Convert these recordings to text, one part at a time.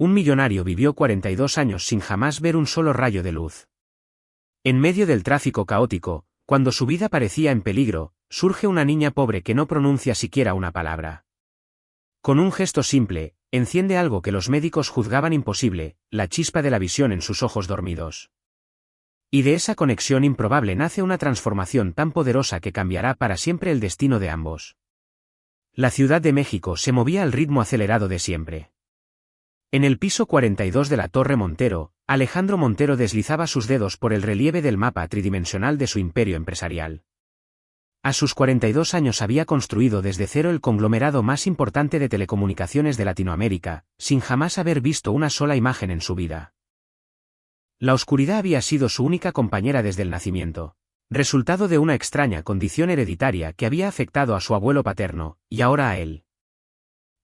Un millonario vivió 42 años sin jamás ver un solo rayo de luz. En medio del tráfico caótico, cuando su vida parecía en peligro, surge una niña pobre que no pronuncia siquiera una palabra. Con un gesto simple, enciende algo que los médicos juzgaban imposible, la chispa de la visión en sus ojos dormidos. Y de esa conexión improbable nace una transformación tan poderosa que cambiará para siempre el destino de ambos. La Ciudad de México se movía al ritmo acelerado de siempre. En el piso 42 de la Torre Montero, Alejandro Montero deslizaba sus dedos por el relieve del mapa tridimensional de su imperio empresarial. A sus 42 años había construido desde cero el conglomerado más importante de telecomunicaciones de Latinoamérica, sin jamás haber visto una sola imagen en su vida. La oscuridad había sido su única compañera desde el nacimiento, resultado de una extraña condición hereditaria que había afectado a su abuelo paterno, y ahora a él.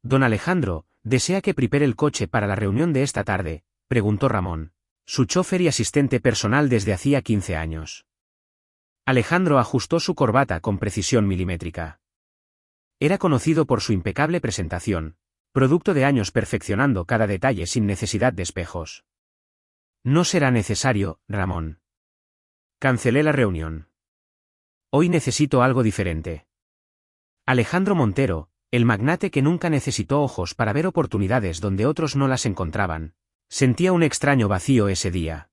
Don Alejandro, ¿desea que prepare el coche para la reunión de esta tarde?, preguntó Ramón, su chofer y asistente personal desde hacía 15 años. Alejandro ajustó su corbata con precisión milimétrica. Era conocido por su impecable presentación, producto de años perfeccionando cada detalle sin necesidad de espejos. No será necesario, Ramón. Cancelé la reunión. Hoy necesito algo diferente. Alejandro Montero, el magnate que nunca necesitó ojos para ver oportunidades donde otros no las encontraban, sentía un extraño vacío ese día.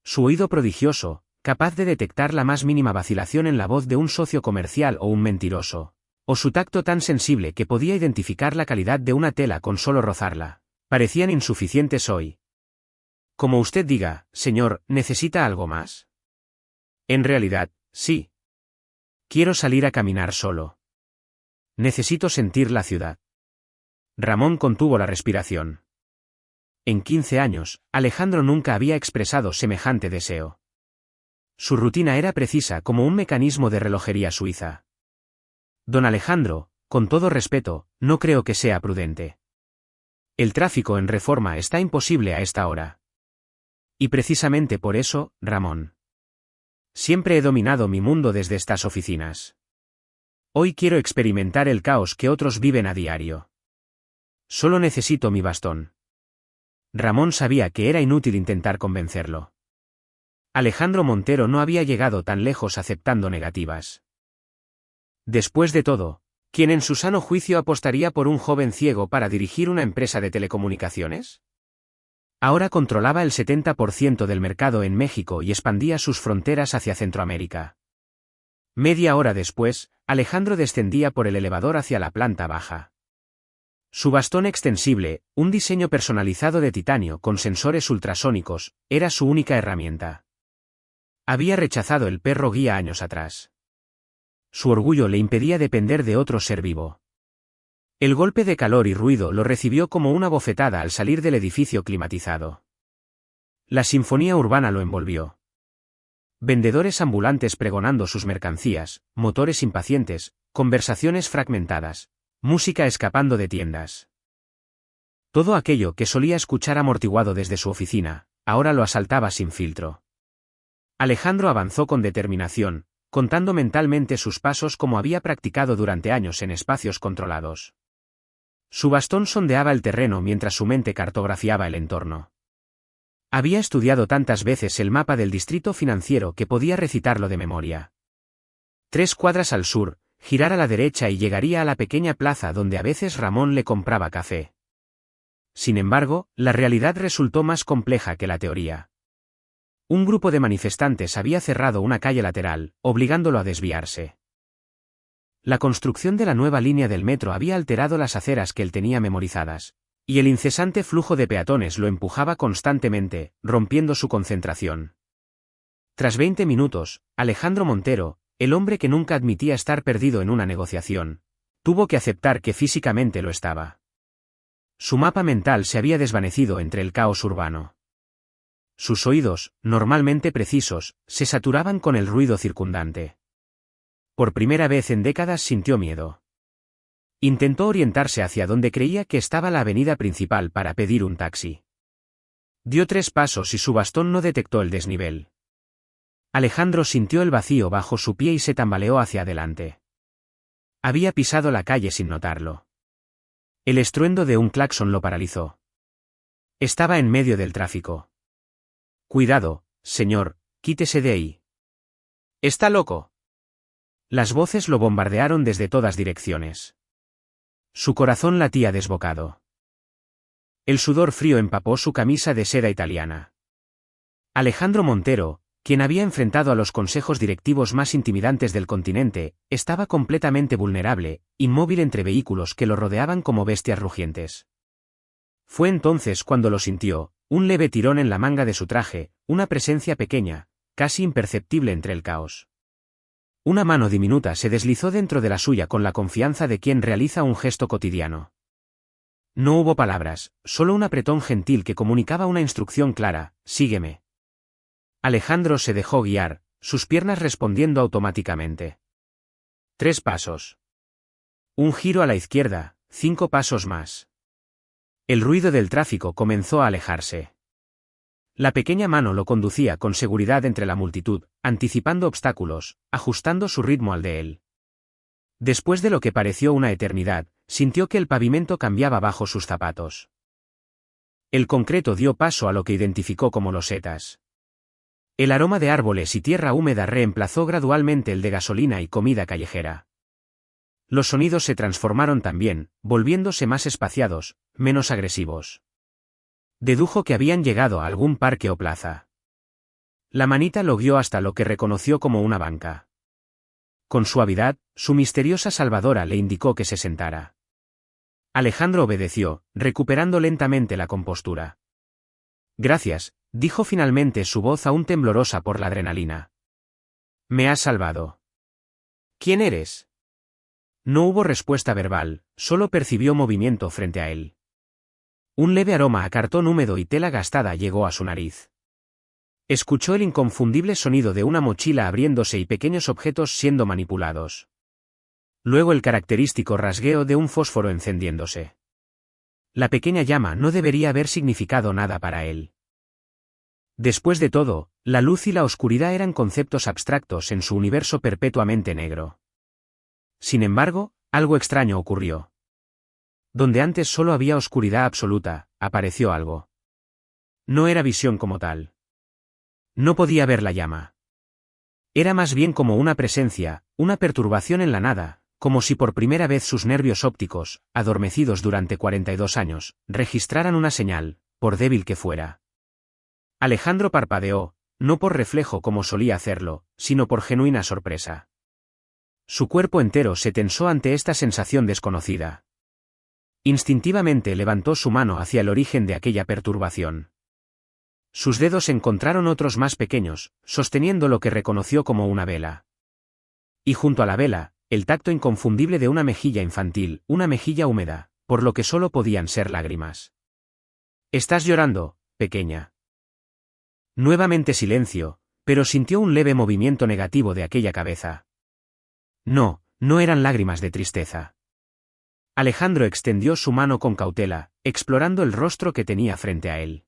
Su oído prodigioso, capaz de detectar la más mínima vacilación en la voz de un socio comercial o un mentiroso, o su tacto tan sensible que podía identificar la calidad de una tela con solo rozarla, parecían insuficientes hoy. Como usted diga, señor, ¿necesita algo más? En realidad, sí. Quiero salir a caminar solo. Necesito sentir la ciudad. Ramón contuvo la respiración. En 15 años, Alejandro nunca había expresado semejante deseo. Su rutina era precisa como un mecanismo de relojería suiza. Don Alejandro, con todo respeto, no creo que sea prudente. El tráfico en Reforma está imposible a esta hora. Y precisamente por eso, Ramón. Siempre he dominado mi mundo desde estas oficinas. Hoy quiero experimentar el caos que otros viven a diario. Solo necesito mi bastón. Ramón sabía que era inútil intentar convencerlo. Alejandro Montero no había llegado tan lejos aceptando negativas. Después de todo, ¿quién en su sano juicio apostaría por un joven ciego para dirigir una empresa de telecomunicaciones? Ahora controlaba el 70% del mercado en México y expandía sus fronteras hacia Centroamérica. Media hora después, Alejandro descendía por el elevador hacia la planta baja. Su bastón extensible, un diseño personalizado de titanio con sensores ultrasónicos, era su única herramienta. Había rechazado el perro guía años atrás. Su orgullo le impedía depender de otro ser vivo. El golpe de calor y ruido lo recibió como una bofetada al salir del edificio climatizado. La sinfonía urbana lo envolvió. Vendedores ambulantes pregonando sus mercancías, motores impacientes, conversaciones fragmentadas, música escapando de tiendas. Todo aquello que solía escuchar amortiguado desde su oficina, ahora lo asaltaba sin filtro. Alejandro avanzó con determinación, contando mentalmente sus pasos como había practicado durante años en espacios controlados. Su bastón sondeaba el terreno mientras su mente cartografiaba el entorno. Había estudiado tantas veces el mapa del distrito financiero que podía recitarlo de memoria. 3 cuadras al sur, girar a la derecha y llegaría a la pequeña plaza donde a veces Ramón le compraba café. Sin embargo, la realidad resultó más compleja que la teoría. Un grupo de manifestantes había cerrado una calle lateral, obligándolo a desviarse. La construcción de la nueva línea del metro había alterado las aceras que él tenía memorizadas, y el incesante flujo de peatones lo empujaba constantemente, rompiendo su concentración. Tras 20 minutos, Alejandro Montero, el hombre que nunca admitía estar perdido en una negociación, tuvo que aceptar que físicamente lo estaba. Su mapa mental se había desvanecido entre el caos urbano. Sus oídos, normalmente precisos, se saturaban con el ruido circundante. Por primera vez en décadas sintió miedo. Intentó orientarse hacia donde creía que estaba la avenida principal para pedir un taxi. Dio 3 pasos y su bastón no detectó el desnivel. Alejandro sintió el vacío bajo su pie y se tambaleó hacia adelante. Había pisado la calle sin notarlo. El estruendo de un claxon lo paralizó. Estaba en medio del tráfico. Cuidado, señor, quítese de ahí. ¿Está loco? Las voces lo bombardearon desde todas direcciones. Su corazón latía desbocado. El sudor frío empapó su camisa de seda italiana. Alejandro Montero, quien había enfrentado a los consejos directivos más intimidantes del continente, estaba completamente vulnerable, inmóvil entre vehículos que lo rodeaban como bestias rugientes. Fue entonces cuando lo sintió, un leve tirón en la manga de su traje, una presencia pequeña, casi imperceptible entre el caos. Una mano diminuta se deslizó dentro de la suya con la confianza de quien realiza un gesto cotidiano. No hubo palabras, solo un apretón gentil que comunicaba una instrucción clara: sígueme. Alejandro se dejó guiar, sus piernas respondiendo automáticamente. 3 pasos. Un giro a la izquierda, 5 pasos más. El ruido del tráfico comenzó a alejarse. La pequeña mano lo conducía con seguridad entre la multitud, anticipando obstáculos, ajustando su ritmo al de él. Después de lo que pareció una eternidad, sintió que el pavimento cambiaba bajo sus zapatos. El concreto dio paso a lo que identificó como losetas. El aroma de árboles y tierra húmeda reemplazó gradualmente el de gasolina y comida callejera. Los sonidos se transformaron también, volviéndose más espaciados, menos agresivos. Dedujo que habían llegado a algún parque o plaza. La manita lo guió hasta lo que reconoció como una banca. Con suavidad, su misteriosa salvadora le indicó que se sentara. Alejandro obedeció, recuperando lentamente la compostura. Gracias, dijo finalmente, su voz aún temblorosa por la adrenalina. Me has salvado. ¿Quién eres? No hubo respuesta verbal, solo percibió movimiento frente a él. Un leve aroma a cartón húmedo y tela gastada llegó a su nariz. Escuchó el inconfundible sonido de una mochila abriéndose y pequeños objetos siendo manipulados. Luego el característico rasgueo de un fósforo encendiéndose. La pequeña llama no debería haber significado nada para él. Después de todo, la luz y la oscuridad eran conceptos abstractos en su universo perpetuamente negro. Sin embargo, algo extraño ocurrió. Donde antes solo había oscuridad absoluta, apareció algo. No era visión como tal. No podía ver la llama. Era más bien como una presencia, una perturbación en la nada, como si por primera vez sus nervios ópticos, adormecidos durante 42 años, registraran una señal, por débil que fuera. Alejandro parpadeó, no por reflejo como solía hacerlo, sino por genuina sorpresa. Su cuerpo entero se tensó ante esta sensación desconocida. Instintivamente levantó su mano hacia el origen de aquella perturbación. Sus dedos encontraron otros más pequeños, sosteniendo lo que reconoció como una vela. Y junto a la vela, el tacto inconfundible de una mejilla infantil, una mejilla húmeda, por lo que solo podían ser lágrimas. «¿Estás llorando, pequeña?» Nuevamente silencio, pero sintió un leve movimiento negativo de aquella cabeza. No, no eran lágrimas de tristeza. Alejandro extendió su mano con cautela, explorando el rostro que tenía frente a él.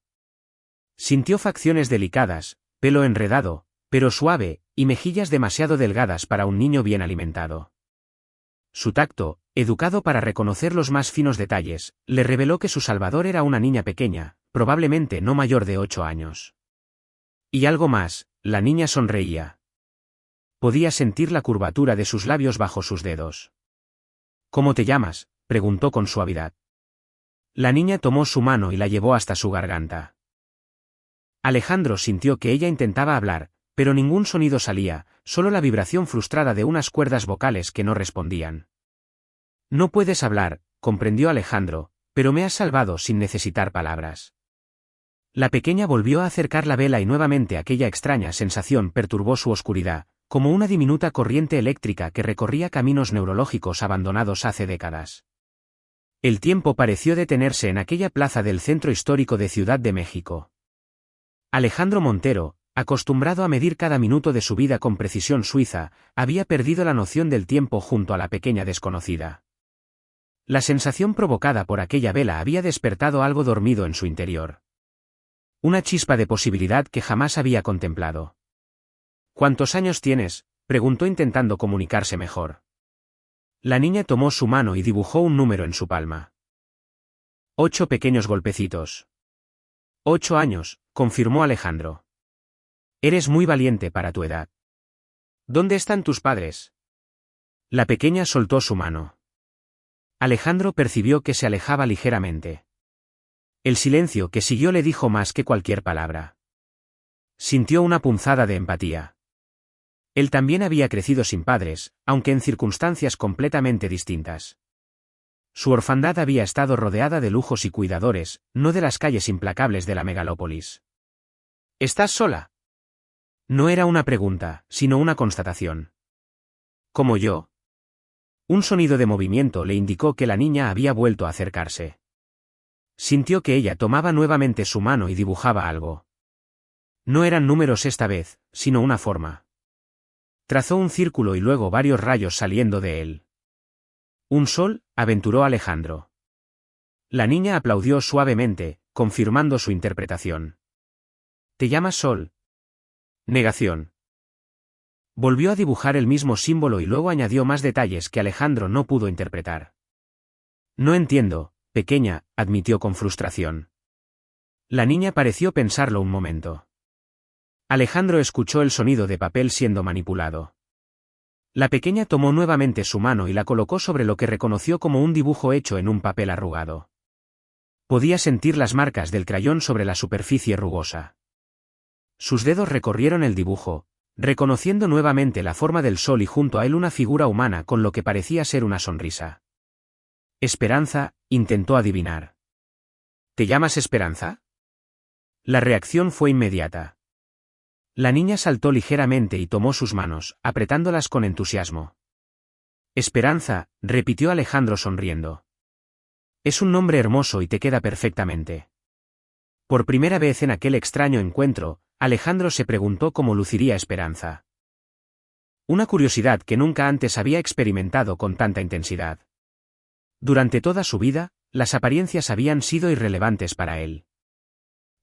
Sintió facciones delicadas, pelo enredado, pero suave, y mejillas demasiado delgadas para un niño bien alimentado. Su tacto, educado para reconocer los más finos detalles, le reveló que su salvador era una niña pequeña, probablemente no mayor de 8 años. Y algo más, la niña sonreía. Podía sentir la curvatura de sus labios bajo sus dedos. «¿Cómo te llamas?», preguntó con suavidad. La niña tomó su mano y la llevó hasta su garganta. Alejandro sintió que ella intentaba hablar, pero ningún sonido salía, solo la vibración frustrada de unas cuerdas vocales que no respondían. «No puedes hablar», comprendió Alejandro, «pero me has salvado sin necesitar palabras». La pequeña volvió a acercar la vela y nuevamente aquella extraña sensación perturbó su oscuridad, como una diminuta corriente eléctrica que recorría caminos neurológicos abandonados hace décadas. El tiempo pareció detenerse en aquella plaza del centro histórico de Ciudad de México. Alejandro Montero, acostumbrado a medir cada minuto de su vida con precisión suiza, había perdido la noción del tiempo junto a la pequeña desconocida. La sensación provocada por aquella vela había despertado algo dormido en su interior. Una chispa de posibilidad que jamás había contemplado. «¿Cuántos años tienes?», preguntó intentando comunicarse mejor. La niña tomó su mano y dibujó un número en su palma. 8 pequeños golpecitos. 8 años, confirmó Alejandro. Eres muy valiente para tu edad. ¿Dónde están tus padres? La pequeña soltó su mano. Alejandro percibió que se alejaba ligeramente. El silencio que siguió le dijo más que cualquier palabra. Sintió una punzada de empatía. Él también había crecido sin padres, aunque en circunstancias completamente distintas. Su orfandad había estado rodeada de lujos y cuidadores, no de las calles implacables de la megalópolis. ¿Estás sola? No era una pregunta, sino una constatación. Como yo. Un sonido de movimiento le indicó que la niña había vuelto a acercarse. Sintió que ella tomaba nuevamente su mano y dibujaba algo. No eran números esta vez, sino una forma. Trazó un círculo y luego varios rayos saliendo de él. Un sol, aventuró Alejandro. La niña aplaudió suavemente, confirmando su interpretación. ¿Te llamas Sol? Negación. Volvió a dibujar el mismo símbolo y luego añadió más detalles que Alejandro no pudo interpretar. No entiendo, pequeña, admitió con frustración. La niña pareció pensarlo un momento. Alejandro escuchó el sonido de papel siendo manipulado. La pequeña tomó nuevamente su mano y la colocó sobre lo que reconoció como un dibujo hecho en un papel arrugado. Podía sentir las marcas del crayón sobre la superficie rugosa. Sus dedos recorrieron el dibujo, reconociendo nuevamente la forma del sol y junto a él una figura humana con lo que parecía ser una sonrisa. Esperanza, intentó adivinar. ¿Te llamas Esperanza? La reacción fue inmediata. La niña saltó ligeramente y tomó sus manos, apretándolas con entusiasmo. Esperanza, repitió Alejandro sonriendo. Es un nombre hermoso y te queda perfectamente. Por primera vez en aquel extraño encuentro, Alejandro se preguntó cómo luciría Esperanza. Una curiosidad que nunca antes había experimentado con tanta intensidad. Durante toda su vida, las apariencias habían sido irrelevantes para él.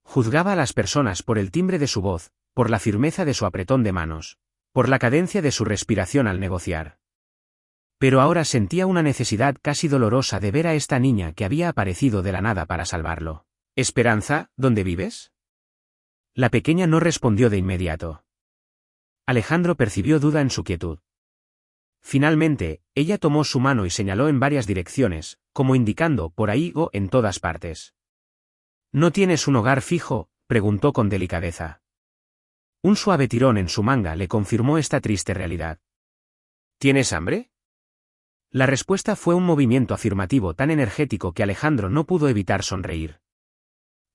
Juzgaba a las personas por el timbre de su voz, por la firmeza de su apretón de manos, por la cadencia de su respiración al negociar. Pero ahora sentía una necesidad casi dolorosa de ver a esta niña que había aparecido de la nada para salvarlo. Esperanza, ¿dónde vives? La pequeña no respondió de inmediato. Alejandro percibió duda en su quietud. Finalmente, ella tomó su mano y señaló en varias direcciones, como indicando por ahí o en todas partes. ¿No tienes un hogar fijo?, preguntó con delicadeza. Un suave tirón en su manga le confirmó esta triste realidad. ¿Tienes hambre? La respuesta fue un movimiento afirmativo tan energético que Alejandro no pudo evitar sonreír.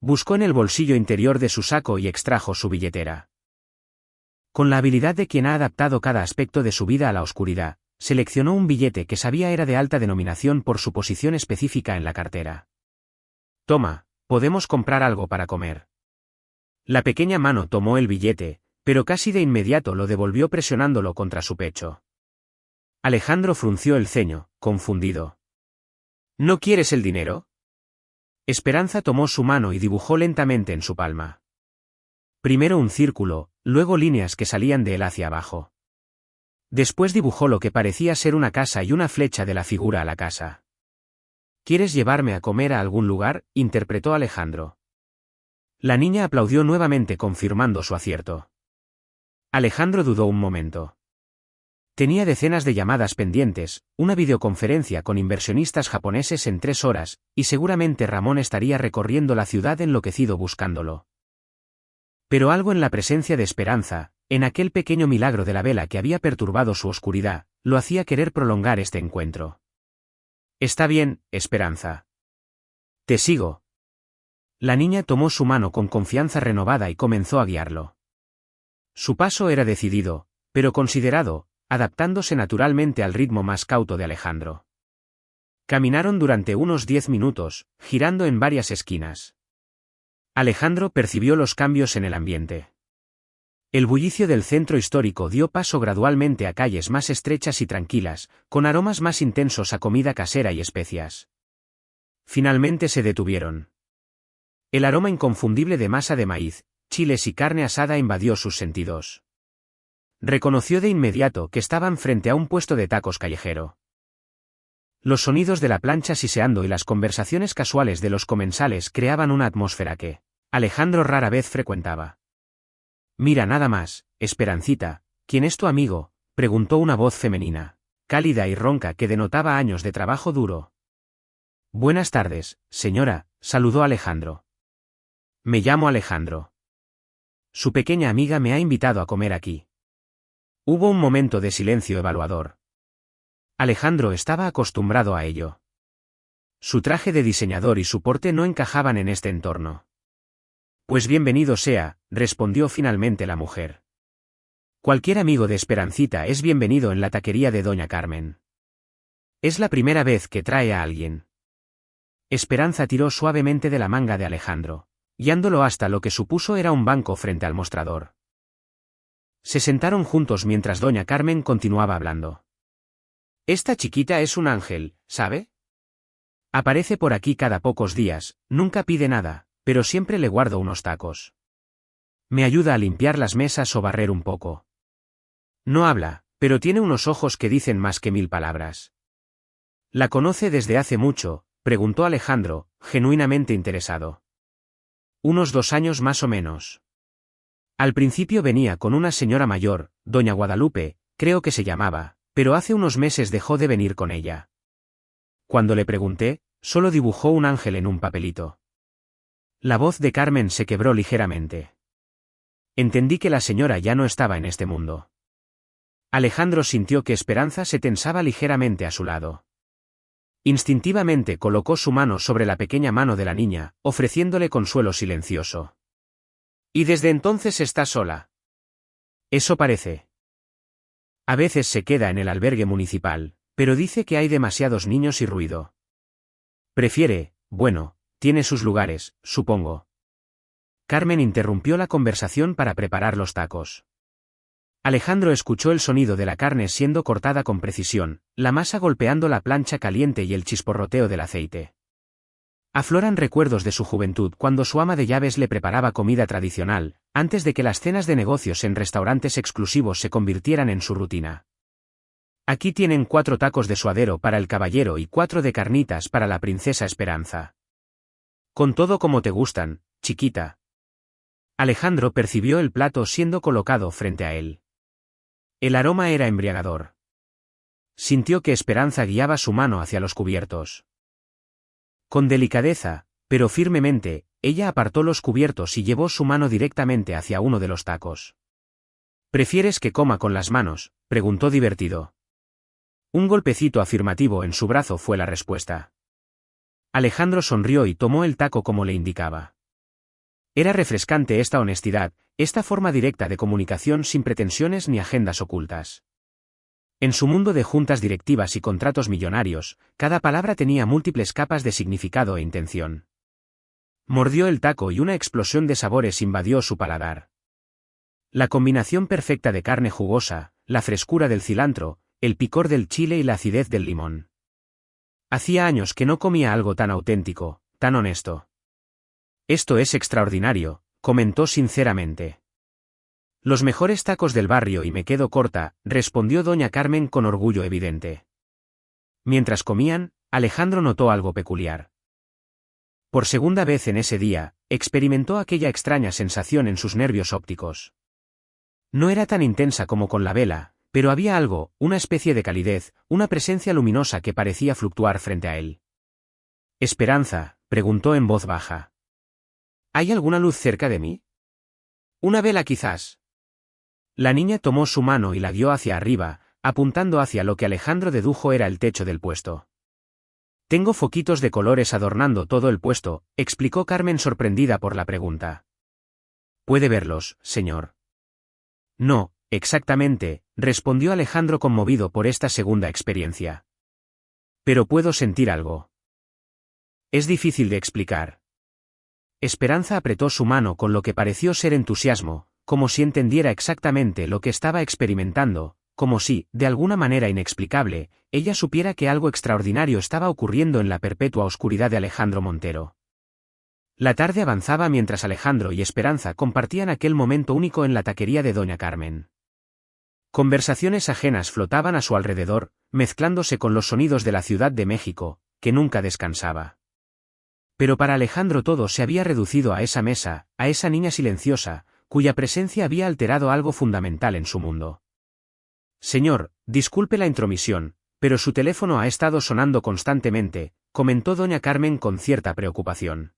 Buscó en el bolsillo interior de su saco y extrajo su billetera. Con la habilidad de quien ha adaptado cada aspecto de su vida a la oscuridad, seleccionó un billete que sabía era de alta denominación por su posición específica en la cartera. Toma, podemos comprar algo para comer. La pequeña mano tomó el billete, pero casi de inmediato lo devolvió presionándolo contra su pecho. Alejandro frunció el ceño, confundido. ¿No quieres el dinero? Esperanza tomó su mano y dibujó lentamente en su palma. Primero un círculo, luego líneas que salían de él hacia abajo. Después dibujó lo que parecía ser una casa y una flecha de la figura a la casa. ¿Quieres llevarme a comer a algún lugar?, interpretó Alejandro. La niña aplaudió nuevamente confirmando su acierto. Alejandro dudó un momento. Tenía decenas de llamadas pendientes, una videoconferencia con inversionistas japoneses en 3 horas, y seguramente Ramón estaría recorriendo la ciudad enloquecido buscándolo. Pero algo en la presencia de Esperanza, en aquel pequeño milagro de la vela que había perturbado su oscuridad, lo hacía querer prolongar este encuentro. Está bien, Esperanza. Te sigo. La niña tomó su mano con confianza renovada y comenzó a guiarlo. Su paso era decidido, pero considerado, adaptándose naturalmente al ritmo más cauto de Alejandro. Caminaron durante unos 10 minutos, girando en varias esquinas. Alejandro percibió los cambios en el ambiente. El bullicio del centro histórico dio paso gradualmente a calles más estrechas y tranquilas, con aromas más intensos a comida casera y especias. Finalmente se detuvieron. El aroma inconfundible de masa de maíz, chiles y carne asada invadió sus sentidos. Reconoció de inmediato que estaban frente a un puesto de tacos callejero. Los sonidos de la plancha siseando y las conversaciones casuales de los comensales creaban una atmósfera que Alejandro rara vez frecuentaba. Mira nada más, Esperancita, ¿quién es tu amigo?, preguntó una voz femenina, cálida y ronca que denotaba años de trabajo duro. Buenas tardes, señora, saludó Alejandro. Me llamo Alejandro. Su pequeña amiga me ha invitado a comer aquí. Hubo un momento de silencio evaluador. Alejandro estaba acostumbrado a ello. Su traje de diseñador y su porte no encajaban en este entorno. Pues bienvenido sea, respondió finalmente la mujer. Cualquier amigo de Esperancita es bienvenido en la taquería de doña Carmen. Es la primera vez que trae a alguien. Esperanza tiró suavemente de la manga de Alejandro, guiándolo hasta lo que supuso era un banco frente al mostrador. Se sentaron juntos mientras doña Carmen continuaba hablando. Esta chiquita es un ángel, ¿sabe? Aparece por aquí cada pocos días, nunca pide nada, pero siempre le guardo unos tacos. Me ayuda a limpiar las mesas o barrer un poco. No habla, pero tiene unos ojos que dicen más que 1000 palabras. ¿La conoce desde hace mucho?, preguntó Alejandro, genuinamente interesado. Unos 2 años más o menos. Al principio venía con una señora mayor, doña Guadalupe, creo que se llamaba, pero hace unos meses dejó de venir con ella. Cuando le pregunté, solo dibujó un ángel en un papelito. La voz de Carmen se quebró ligeramente. Entendí que la señora ya no estaba en este mundo. Alejandro sintió que Esperanza se tensaba ligeramente a su lado. Instintivamente colocó su mano sobre la pequeña mano de la niña, ofreciéndole consuelo silencioso. ¿Y desde entonces está sola? Eso parece. A veces se queda en el albergue municipal, pero dice que hay demasiados niños y ruido. Prefiere, bueno, tiene sus lugares, supongo. Carmen interrumpió la conversación para preparar los tacos. Alejandro escuchó el sonido de la carne siendo cortada con precisión, la masa golpeando la plancha caliente y el chisporroteo del aceite. Afloran recuerdos de su juventud cuando su ama de llaves le preparaba comida tradicional, antes de que las cenas de negocios en restaurantes exclusivos se convirtieran en su rutina. Aquí tienen 4 tacos de suadero para el caballero y 4 de carnitas para la princesa Esperanza. Con todo como te gustan, chiquita. Alejandro percibió el plato siendo colocado frente a él. El aroma era embriagador. Sintió que Esperanza guiaba su mano hacia los cubiertos. Con delicadeza, pero firmemente, ella apartó los cubiertos y llevó su mano directamente hacia uno de los tacos. ¿Prefieres que coma con las manos?, preguntó divertido. Un golpecito afirmativo en su brazo fue la respuesta. Alejandro sonrió y tomó el taco como le indicaba. Era refrescante esta honestidad, esta forma directa de comunicación sin pretensiones ni agendas ocultas. En su mundo de juntas directivas y contratos millonarios, cada palabra tenía múltiples capas de significado e intención. Mordió el taco y una explosión de sabores invadió su paladar. La combinación perfecta de carne jugosa, la frescura del cilantro, el picor del chile y la acidez del limón. Hacía años que no comía algo tan auténtico, tan honesto. Esto es extraordinario, comentó sinceramente. Los mejores tacos del barrio y me quedo corta, respondió doña Carmen con orgullo evidente. Mientras comían, Alejandro notó algo peculiar. Por segunda vez en ese día, experimentó aquella extraña sensación en sus nervios ópticos. No era tan intensa como con la vela, pero había algo, una especie de calidez, una presencia luminosa que parecía fluctuar frente a él. «Esperanza», preguntó en voz baja. ¿Hay alguna luz cerca de mí? Una vela quizás. La niña tomó su mano y la guió hacia arriba, apuntando hacia lo que Alejandro dedujo era el techo del puesto. Tengo foquitos de colores adornando todo el puesto, explicó Carmen sorprendida por la pregunta. ¿Puede verlos, señor? No, exactamente, respondió Alejandro conmovido por esta segunda experiencia. Pero puedo sentir algo. Es difícil de explicar. Esperanza apretó su mano con lo que pareció ser entusiasmo, como si entendiera exactamente lo que estaba experimentando, como si, de alguna manera inexplicable, ella supiera que algo extraordinario estaba ocurriendo en la perpetua oscuridad de Alejandro Montero. La tarde avanzaba mientras Alejandro y Esperanza compartían aquel momento único en la taquería de doña Carmen. Conversaciones ajenas flotaban a su alrededor, mezclándose con los sonidos de la Ciudad de México, que nunca descansaba. Pero para Alejandro todo se había reducido a esa mesa, a esa niña silenciosa, cuya presencia había alterado algo fundamental en su mundo. Señor, disculpe la intromisión, pero su teléfono ha estado sonando constantemente, comentó doña Carmen con cierta preocupación.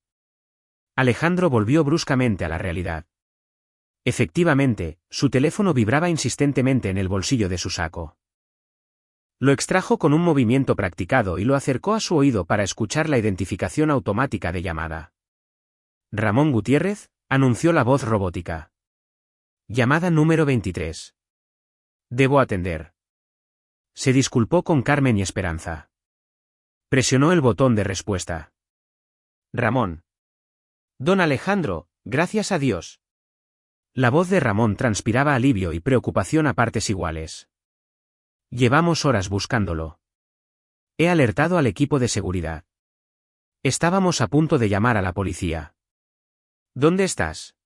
Alejandro volvió bruscamente a la realidad. Efectivamente, su teléfono vibraba insistentemente en el bolsillo de su saco. Lo extrajo con un movimiento practicado y lo acercó a su oído para escuchar la identificación automática de llamada. Ramón Gutiérrez, anunció la voz robótica. Llamada número 23. Debo atender. Se disculpó con Carmen y Esperanza. Presionó el botón de respuesta. Ramón. Don Alejandro, gracias a Dios. La voz de Ramón transpiraba alivio y preocupación a partes iguales. Llevamos horas buscándolo. He alertado al equipo de seguridad. Estábamos a punto de llamar a la policía. ¿Dónde estás?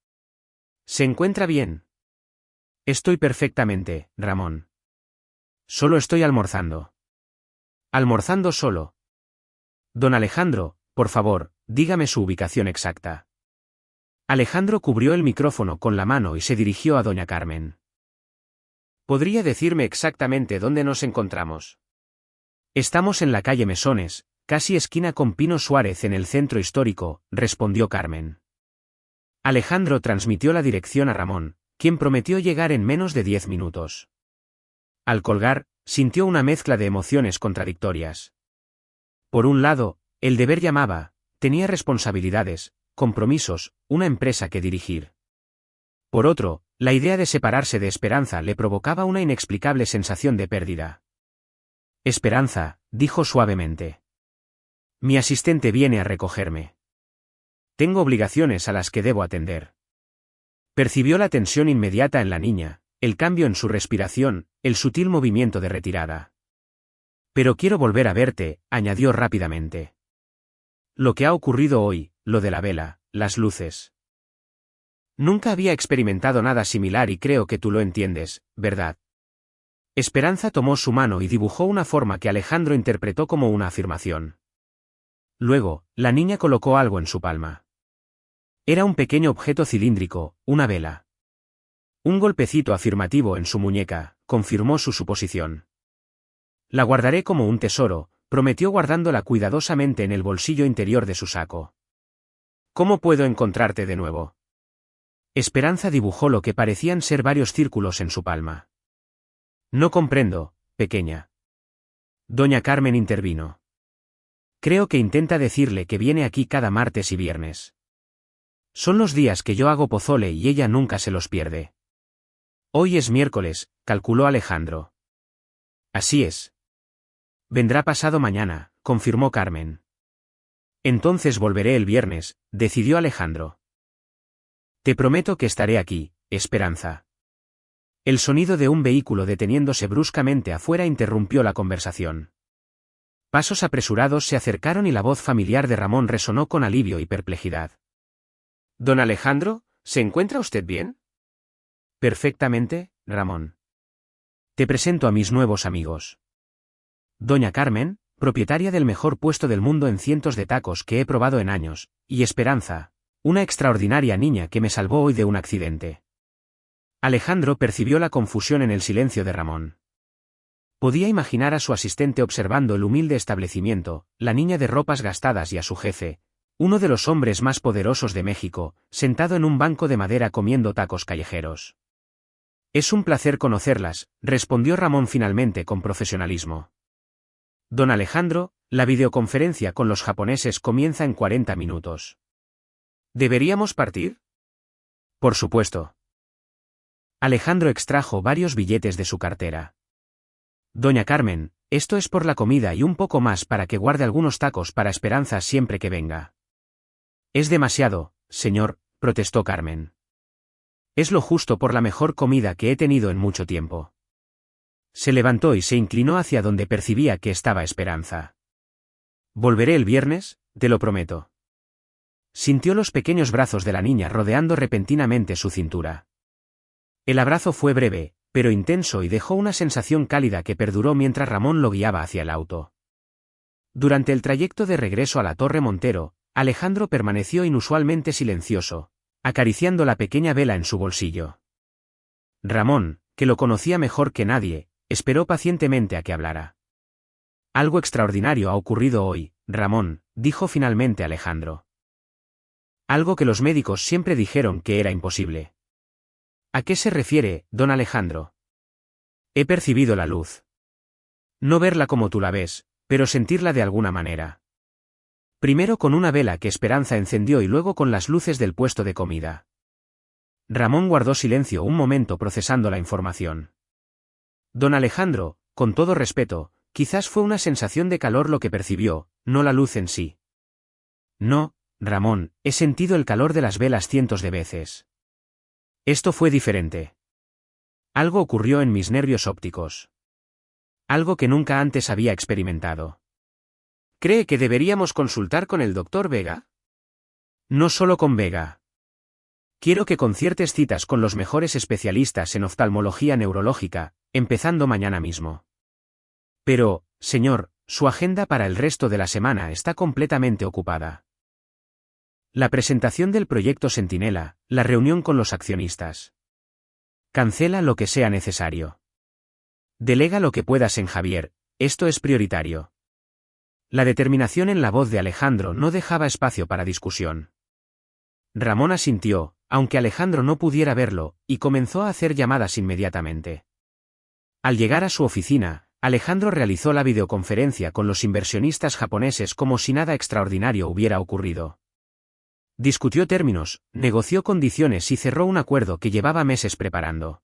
¿Se encuentra bien? Estoy perfectamente, Ramón. Solo estoy almorzando. ¿Almorzando solo? Don Alejandro, por favor, dígame su ubicación exacta. Alejandro cubrió el micrófono con la mano y se dirigió a doña Carmen. ¿Podría decirme exactamente dónde nos encontramos? Estamos en la calle Mesones, casi esquina con Pino Suárez en el centro histórico, respondió Carmen. Alejandro transmitió la dirección a Ramón, quien prometió llegar en menos de 10 minutos. Al colgar, sintió una mezcla de emociones contradictorias. Por un lado, el deber llamaba, tenía responsabilidades, compromisos, una empresa que dirigir. Por otro, la idea de separarse de Esperanza le provocaba una inexplicable sensación de pérdida. Esperanza, dijo suavemente. Mi asistente viene a recogerme. Tengo obligaciones a las que debo atender. Percibió la tensión inmediata en la niña, el cambio en su respiración, el sutil movimiento de retirada. Pero quiero volver a verte, añadió rápidamente. Lo que ha ocurrido hoy, lo de la vela, las luces. Nunca había experimentado nada similar y creo que tú lo entiendes, ¿verdad? Esperanza tomó su mano y dibujó una forma que Alejandro interpretó como una afirmación. Luego, la niña colocó algo en su palma. Era un pequeño objeto cilíndrico, una vela. Un golpecito afirmativo en su muñeca, confirmó su suposición. La guardaré como un tesoro, prometió guardándola cuidadosamente en el bolsillo interior de su saco. ¿Cómo puedo encontrarte de nuevo? Esperanza dibujó lo que parecían ser varios círculos en su palma. No comprendo, pequeña. Doña Carmen intervino. Creo que intenta decirle que viene aquí cada martes y viernes. Son los días que yo hago pozole y ella nunca se los pierde. Hoy es miércoles, calculó Alejandro. Así es. Vendrá pasado mañana, confirmó Carmen. Entonces volveré el viernes, decidió Alejandro. Te prometo que estaré aquí, Esperanza. El sonido de un vehículo deteniéndose bruscamente afuera interrumpió la conversación. Pasos apresurados se acercaron y la voz familiar de Ramón resonó con alivio y perplejidad. Don Alejandro, ¿se encuentra usted bien? Perfectamente, Ramón. Te presento a mis nuevos amigos. Doña Carmen, propietaria del mejor puesto del mundo en cientos de tacos que he probado en años, y Esperanza, una extraordinaria niña que me salvó hoy de un accidente. Alejandro percibió la confusión en el silencio de Ramón. Podía imaginar a su asistente observando el humilde establecimiento, la niña de ropas gastadas y a su jefe, uno de los hombres más poderosos de México, sentado en un banco de madera comiendo tacos callejeros. Es un placer conocerlas, respondió Ramón finalmente con profesionalismo. Don Alejandro, la videoconferencia con los japoneses comienza en 40 minutos. ¿Deberíamos partir? Por supuesto. Alejandro extrajo varios billetes de su cartera. Doña Carmen, esto es por la comida y un poco más para que guarde algunos tacos para Esperanza siempre que venga. Es demasiado, señor, protestó Carmen. Es lo justo por la mejor comida que he tenido en mucho tiempo. Se levantó y se inclinó hacia donde percibía que estaba Esperanza. Volveré el viernes, te lo prometo. Sintió los pequeños brazos de la niña rodeando repentinamente su cintura. El abrazo fue breve, pero intenso y dejó una sensación cálida que perduró mientras Ramón lo guiaba hacia el auto. Durante el trayecto de regreso a la Torre Montero, Alejandro permaneció inusualmente silencioso, acariciando la pequeña vela en su bolsillo. Ramón, que lo conocía mejor que nadie, esperó pacientemente a que hablara. Algo extraordinario ha ocurrido hoy, Ramón, dijo finalmente Alejandro. Algo que los médicos siempre dijeron que era imposible. ¿A qué se refiere, don Alejandro? He percibido la luz. No verla como tú la ves, pero sentirla de alguna manera. Primero con una vela que Esperanza encendió y luego con las luces del puesto de comida. Ramón guardó silencio un momento procesando la información. Don Alejandro, con todo respeto, quizás fue una sensación de calor lo que percibió, no la luz en sí. No, Ramón, he sentido el calor de las velas cientos de veces. Esto fue diferente. Algo ocurrió en mis nervios ópticos. Algo que nunca antes había experimentado. ¿Cree que deberíamos consultar con el doctor Vega? No solo con Vega. Quiero que conciertes citas con los mejores especialistas en oftalmología neurológica, empezando mañana mismo. Pero, señor, su agenda para el resto de la semana está completamente ocupada. La presentación del proyecto Centinela, la reunión con los accionistas. Cancela lo que sea necesario. Delega lo que puedas en Javier, esto es prioritario. La determinación en la voz de Alejandro no dejaba espacio para discusión. Ramón asintió, aunque Alejandro no pudiera verlo, y comenzó a hacer llamadas inmediatamente. Al llegar a su oficina, Alejandro realizó la videoconferencia con los inversionistas japoneses como si nada extraordinario hubiera ocurrido. Discutió términos, negoció condiciones y cerró un acuerdo que llevaba meses preparando.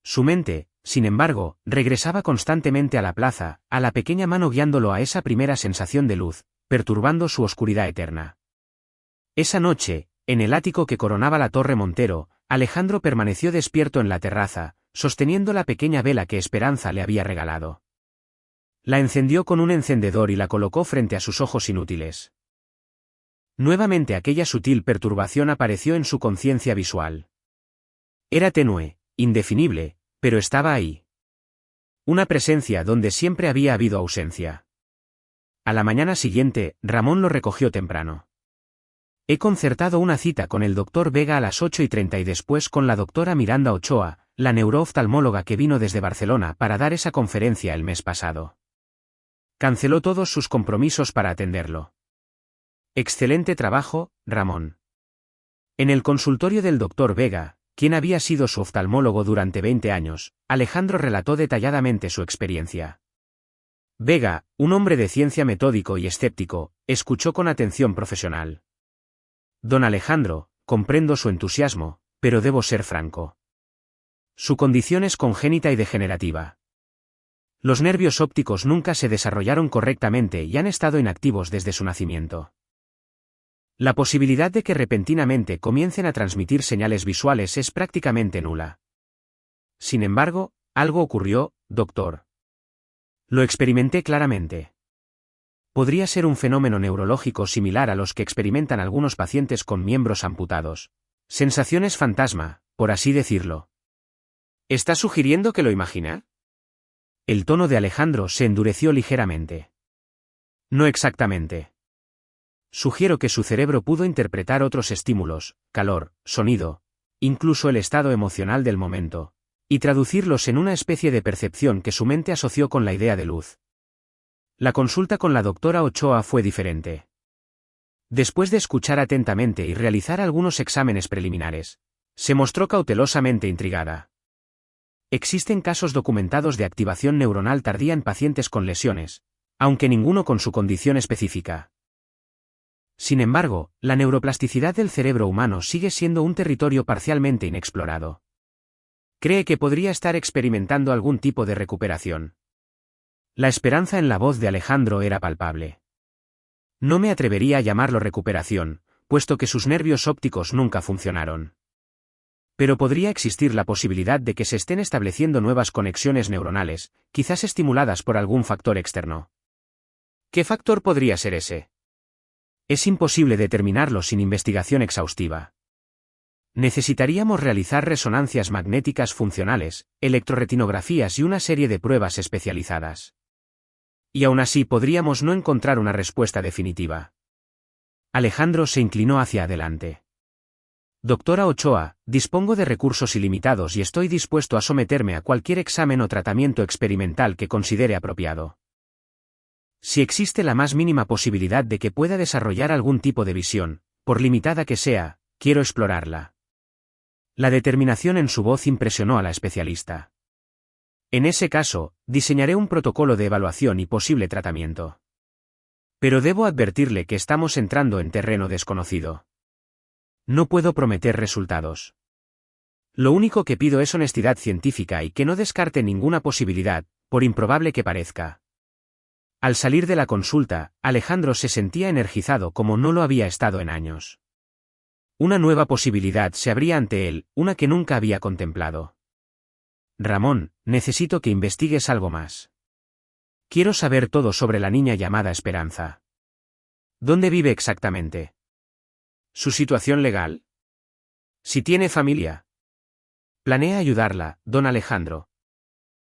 Su mente, sin embargo, regresaba constantemente a la plaza, a la pequeña mano guiándolo a esa primera sensación de luz, perturbando su oscuridad eterna. Esa noche, en el ático que coronaba la Torre Montero, Alejandro permaneció despierto en la terraza, sosteniendo la pequeña vela que Esperanza le había regalado. La encendió con un encendedor y la colocó frente a sus ojos inútiles. Nuevamente aquella sutil perturbación apareció en su conciencia visual. Era tenue, indefinible, pero estaba ahí. Una presencia donde siempre había habido ausencia. A la mañana siguiente, Ramón lo recogió temprano. He concertado una cita con el doctor Vega a las 8:30 y después con la doctora Miranda Ochoa, la neurooftalmóloga que vino desde Barcelona para dar esa conferencia el mes pasado. Canceló todos sus compromisos para atenderlo. Excelente trabajo, Ramón. En el consultorio del doctor Vega, quien había sido su oftalmólogo durante 20 años, Alejandro relató detalladamente su experiencia. Vega, un hombre de ciencia metódico y escéptico, escuchó con atención profesional. Don Alejandro, comprendo su entusiasmo, pero debo ser franco. Su condición es congénita y degenerativa. Los nervios ópticos nunca se desarrollaron correctamente y han estado inactivos desde su nacimiento. La posibilidad de que repentinamente comiencen a transmitir señales visuales es prácticamente nula. Sin embargo, algo ocurrió, doctor. Lo experimenté claramente. Podría ser un fenómeno neurológico similar a los que experimentan algunos pacientes con miembros amputados. Sensaciones fantasma, por así decirlo. ¿Está sugiriendo que lo imagina? El tono de Alejandro se endureció ligeramente. No exactamente. Sugiero que su cerebro pudo interpretar otros estímulos, calor, sonido, incluso el estado emocional del momento, y traducirlos en una especie de percepción que su mente asoció con la idea de luz. La consulta con la doctora Ochoa fue diferente. Después de escuchar atentamente y realizar algunos exámenes preliminares, se mostró cautelosamente intrigada. Existen casos documentados de activación neuronal tardía en pacientes con lesiones, aunque ninguno con su condición específica. Sin embargo, la neuroplasticidad del cerebro humano sigue siendo un territorio parcialmente inexplorado. ¿Cree que podría estar experimentando algún tipo de recuperación? La esperanza en la voz de Alejandro era palpable. No me atrevería a llamarlo recuperación, puesto que sus nervios ópticos nunca funcionaron. Pero podría existir la posibilidad de que se estén estableciendo nuevas conexiones neuronales, quizás estimuladas por algún factor externo. ¿Qué factor podría ser ese? Es imposible determinarlo sin investigación exhaustiva. Necesitaríamos realizar resonancias magnéticas funcionales, electroretinografías y una serie de pruebas especializadas. Y aún así podríamos no encontrar una respuesta definitiva. Alejandro se inclinó hacia adelante. Doctora Ochoa, dispongo de recursos ilimitados y estoy dispuesto a someterme a cualquier examen o tratamiento experimental que considere apropiado. Si existe la más mínima posibilidad de que pueda desarrollar algún tipo de visión, por limitada que sea, quiero explorarla. La determinación en su voz impresionó a la especialista. En ese caso, diseñaré un protocolo de evaluación y posible tratamiento. Pero debo advertirle que estamos entrando en terreno desconocido. No puedo prometer resultados. Lo único que pido es honestidad científica y que no descarte ninguna posibilidad, por improbable que parezca. Al salir de la consulta, Alejandro se sentía energizado como no lo había estado en años. Una nueva posibilidad se abría ante él, una que nunca había contemplado. Ramón, necesito que investigues algo más. Quiero saber todo sobre la niña llamada Esperanza. ¿Dónde vive exactamente? ¿Su situación legal? Si tiene familia. Planea ayudarla, don Alejandro.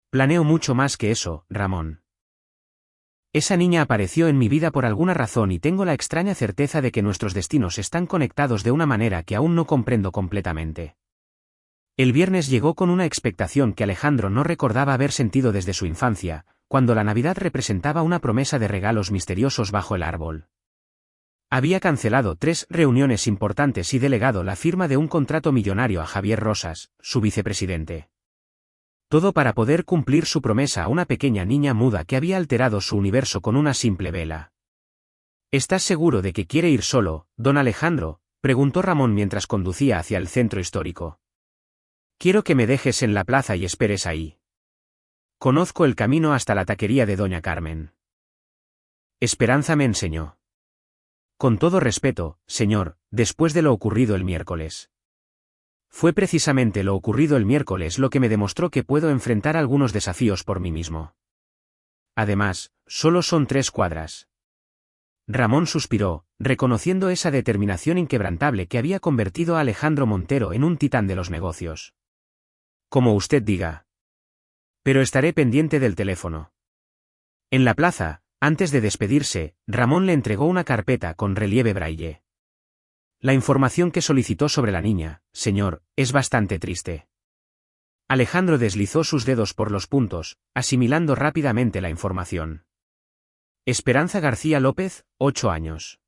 Planeo mucho más que eso, Ramón. Esa niña apareció en mi vida por alguna razón y tengo la extraña certeza de que nuestros destinos están conectados de una manera que aún no comprendo completamente. El viernes llegó con una expectación que Alejandro no recordaba haber sentido desde su infancia, cuando la Navidad representaba una promesa de regalos misteriosos bajo el árbol. Había cancelado 3 reuniones importantes y delegado la firma de un contrato millonario a Javier Rosas, su vicepresidente. Todo para poder cumplir su promesa a una pequeña niña muda que había alterado su universo con una simple vela. ¿Estás seguro de que quiere ir solo, don Alejandro?, preguntó Ramón mientras conducía hacia el centro histórico. Quiero que me dejes en la plaza y esperes ahí. Conozco el camino hasta la taquería de doña Carmen. Esperanza me enseñó. Con todo respeto, señor, después de lo ocurrido el miércoles. Fue precisamente lo ocurrido el miércoles lo que me demostró que puedo enfrentar algunos desafíos por mí mismo. Además, solo son 3 cuadras. Ramón suspiró, reconociendo esa determinación inquebrantable que había convertido a Alejandro Montero en un titán de los negocios. Como usted diga. Pero estaré pendiente del teléfono. En la plaza, antes de despedirse, Ramón le entregó una carpeta con relieve braille. La información que solicitó sobre la niña, señor, es bastante triste. Alejandro deslizó sus dedos por los puntos, asimilando rápidamente la información. Esperanza García López, 8 años.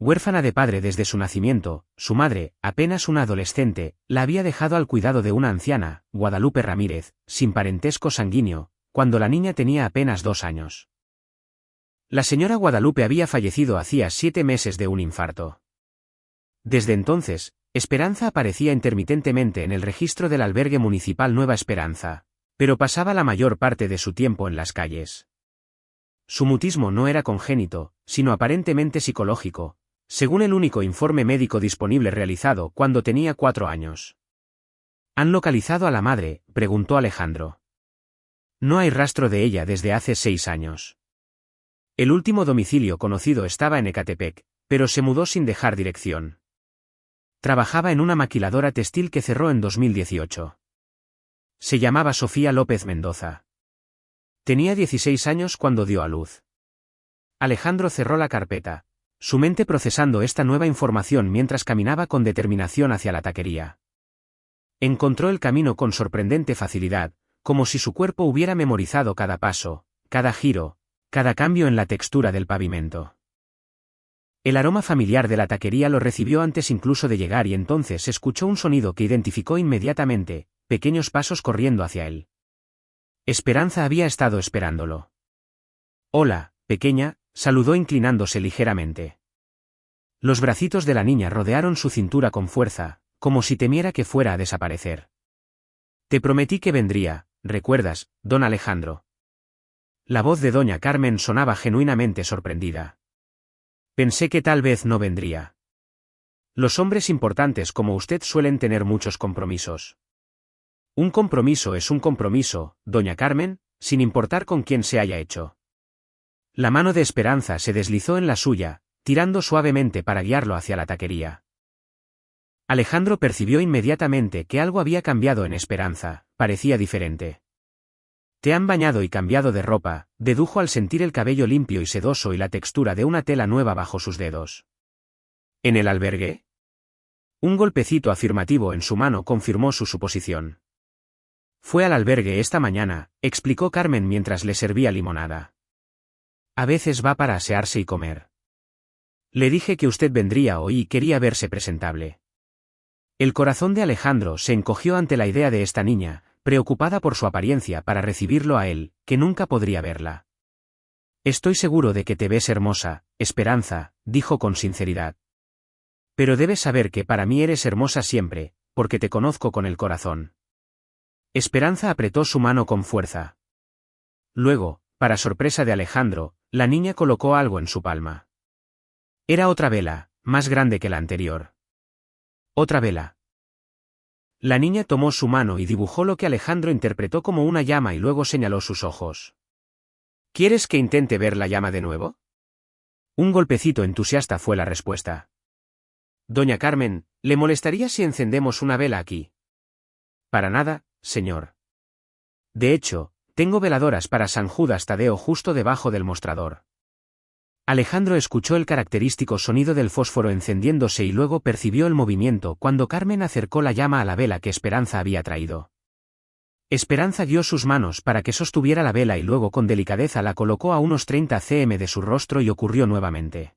Huérfana de padre desde su nacimiento, su madre, apenas una adolescente, la había dejado al cuidado de una anciana, Guadalupe Ramírez, sin parentesco sanguíneo, cuando la niña tenía apenas 2 años. La señora Guadalupe había fallecido hacía 7 meses de un infarto. Desde entonces, Esperanza aparecía intermitentemente en el registro del albergue municipal Nueva Esperanza, pero pasaba la mayor parte de su tiempo en las calles. Su mutismo no era congénito, sino aparentemente psicológico, según el único informe médico disponible realizado cuando tenía 4 años. ¿Han localizado a la madre?, preguntó Alejandro. No hay rastro de ella desde hace 6 años. El último domicilio conocido estaba en Ecatepec, pero se mudó sin dejar dirección. Trabajaba en una maquiladora textil que cerró en 2018. Se llamaba Sofía López Mendoza. Tenía 16 años cuando dio a luz. Alejandro cerró la carpeta, su mente procesando esta nueva información mientras caminaba con determinación hacia la taquería. Encontró el camino con sorprendente facilidad, como si su cuerpo hubiera memorizado cada paso, cada giro, cada cambio en la textura del pavimento. El aroma familiar de la taquería lo recibió antes incluso de llegar y entonces escuchó un sonido que identificó inmediatamente, pequeños pasos corriendo hacia él. Esperanza había estado esperándolo. Hola, pequeña, saludó inclinándose ligeramente. Los bracitos de la niña rodearon su cintura con fuerza, como si temiera que fuera a desaparecer. Te prometí que vendría, ¿recuerdas, don Alejandro? La voz de doña Carmen sonaba genuinamente sorprendida. Pensé que tal vez no vendría. Los hombres importantes como usted suelen tener muchos compromisos. Un compromiso es un compromiso, doña Carmen, sin importar con quién se haya hecho. La mano de Esperanza se deslizó en la suya, tirando suavemente para guiarlo hacia la taquería. Alejandro percibió inmediatamente que algo había cambiado en Esperanza, parecía diferente. Te han bañado y cambiado de ropa, dedujo al sentir el cabello limpio y sedoso y la textura de una tela nueva bajo sus dedos. ¿En el albergue? Un golpecito afirmativo en su mano confirmó su suposición. Fue al albergue esta mañana, explicó Carmen mientras le servía limonada. A veces va para asearse y comer. Le dije que usted vendría hoy y quería verse presentable. El corazón de Alejandro se encogió ante la idea de esta niña, preocupada por su apariencia para recibirlo a él, que nunca podría verla. Estoy seguro de que te ves hermosa, Esperanza, dijo con sinceridad. Pero debes saber que para mí eres hermosa siempre, porque te conozco con el corazón. Esperanza apretó su mano con fuerza. Luego, para sorpresa de Alejandro, la niña colocó algo en su palma. Era otra vela, más grande que la anterior. Otra vela. La niña tomó su mano y dibujó lo que Alejandro interpretó como una llama y luego señaló sus ojos. ¿Quieres que intente ver la llama de nuevo? Un golpecito entusiasta fue la respuesta. Doña Carmen, ¿le molestaría si encendemos una vela aquí? Para nada, señor. De hecho, tengo veladoras para San Judas Tadeo justo debajo del mostrador. Alejandro escuchó el característico sonido del fósforo encendiéndose y luego percibió el movimiento cuando Carmen acercó la llama a la vela que Esperanza había traído. Esperanza guió sus manos para que sostuviera la vela y luego con delicadeza la colocó a unos 30 cm de su rostro y ocurrió nuevamente.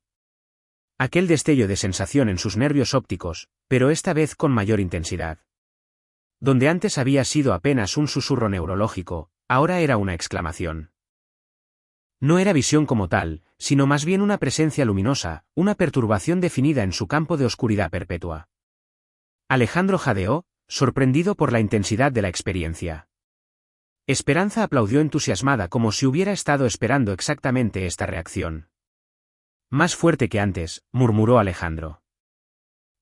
Aquel destello de sensación en sus nervios ópticos, pero esta vez con mayor intensidad. Donde antes había sido apenas un susurro neurológico, ahora era una exclamación. No era visión como tal, sino más bien una presencia luminosa, una perturbación definida en su campo de oscuridad perpetua. Alejandro jadeó, sorprendido por la intensidad de la experiencia. Esperanza aplaudió entusiasmada como si hubiera estado esperando exactamente esta reacción. Más fuerte que antes, murmuró Alejandro.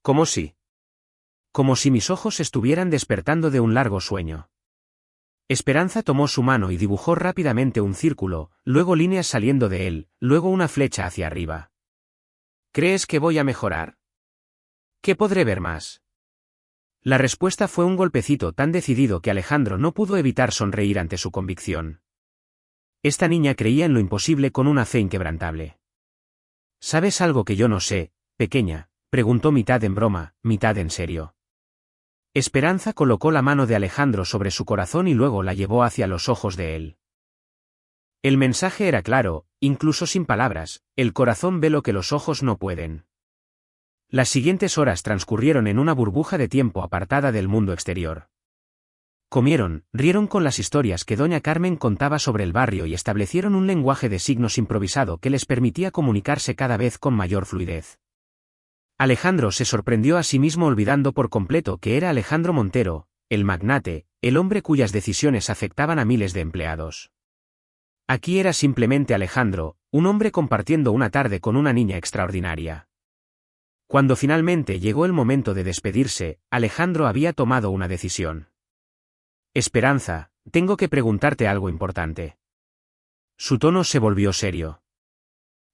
¿Cómo si? Como si mis ojos estuvieran despertando de un largo sueño. Esperanza tomó su mano y dibujó rápidamente un círculo, luego líneas saliendo de él, luego una flecha hacia arriba. ¿Crees que voy a mejorar? ¿Qué podré ver más? La respuesta fue un golpecito tan decidido que Alejandro no pudo evitar sonreír ante su convicción. Esta niña creía en lo imposible con una fe inquebrantable. ¿Sabes algo que yo no sé, pequeña?, preguntó mitad en broma, mitad en serio. Esperanza colocó la mano de Alejandro sobre su corazón y luego la llevó hacia los ojos de él. El mensaje era claro, incluso sin palabras, el corazón ve lo que los ojos no pueden. Las siguientes horas transcurrieron en una burbuja de tiempo apartada del mundo exterior. Comieron, rieron con las historias que doña Carmen contaba sobre el barrio y establecieron un lenguaje de signos improvisado que les permitía comunicarse cada vez con mayor fluidez. Alejandro se sorprendió a sí mismo olvidando por completo que era Alejandro Montero, el magnate, el hombre cuyas decisiones afectaban a miles de empleados. Aquí era simplemente Alejandro, un hombre compartiendo una tarde con una niña extraordinaria. Cuando finalmente llegó el momento de despedirse, Alejandro había tomado una decisión. Esperanza, tengo que preguntarte algo importante. Su tono se volvió serio.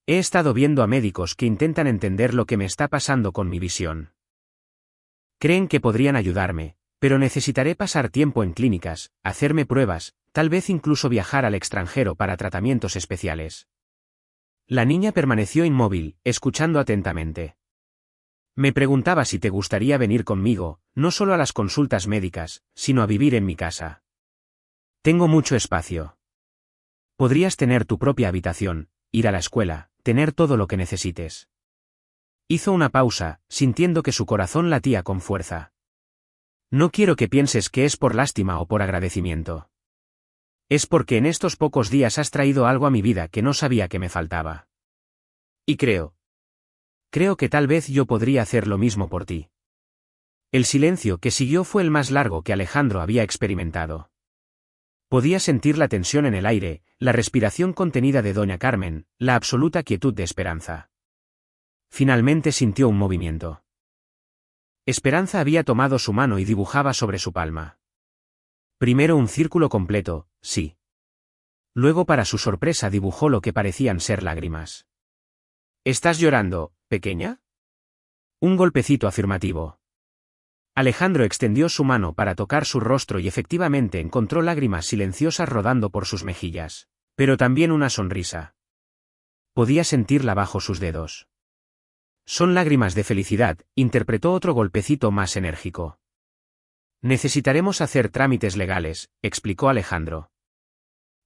He estado viendo a médicos que intentan entender lo que me está pasando con mi visión. Creen que podrían ayudarme, pero necesitaré pasar tiempo en clínicas, hacerme pruebas, tal vez incluso viajar al extranjero para tratamientos especiales. La niña permaneció inmóvil, escuchando atentamente. Me preguntaba si te gustaría venir conmigo, no solo a las consultas médicas, sino a vivir en mi casa. Tengo mucho espacio. Podrías tener tu propia habitación, ir a la escuela, tener todo lo que necesites. Hizo una pausa, sintiendo que su corazón latía con fuerza. No quiero que pienses que es por lástima o por agradecimiento. Es porque en estos pocos días has traído algo a mi vida que no sabía que me faltaba. Y creo que tal vez yo podría hacer lo mismo por ti. El silencio que siguió fue el más largo que Alejandro había experimentado. Podía sentir la tensión en el aire, la respiración contenida de doña Carmen, la absoluta quietud de Esperanza. Finalmente sintió un movimiento. Esperanza había tomado su mano y dibujaba sobre su palma. Primero un círculo completo, sí. Luego para su sorpresa dibujó lo que parecían ser lágrimas. ¿Estás llorando, pequeña? Un golpecito afirmativo. Alejandro extendió su mano para tocar su rostro y efectivamente encontró lágrimas silenciosas rodando por sus mejillas, pero también una sonrisa. Podía sentirla bajo sus dedos. Son lágrimas de felicidad, interpretó otro golpecito más enérgico. Necesitaremos hacer trámites legales, explicó Alejandro.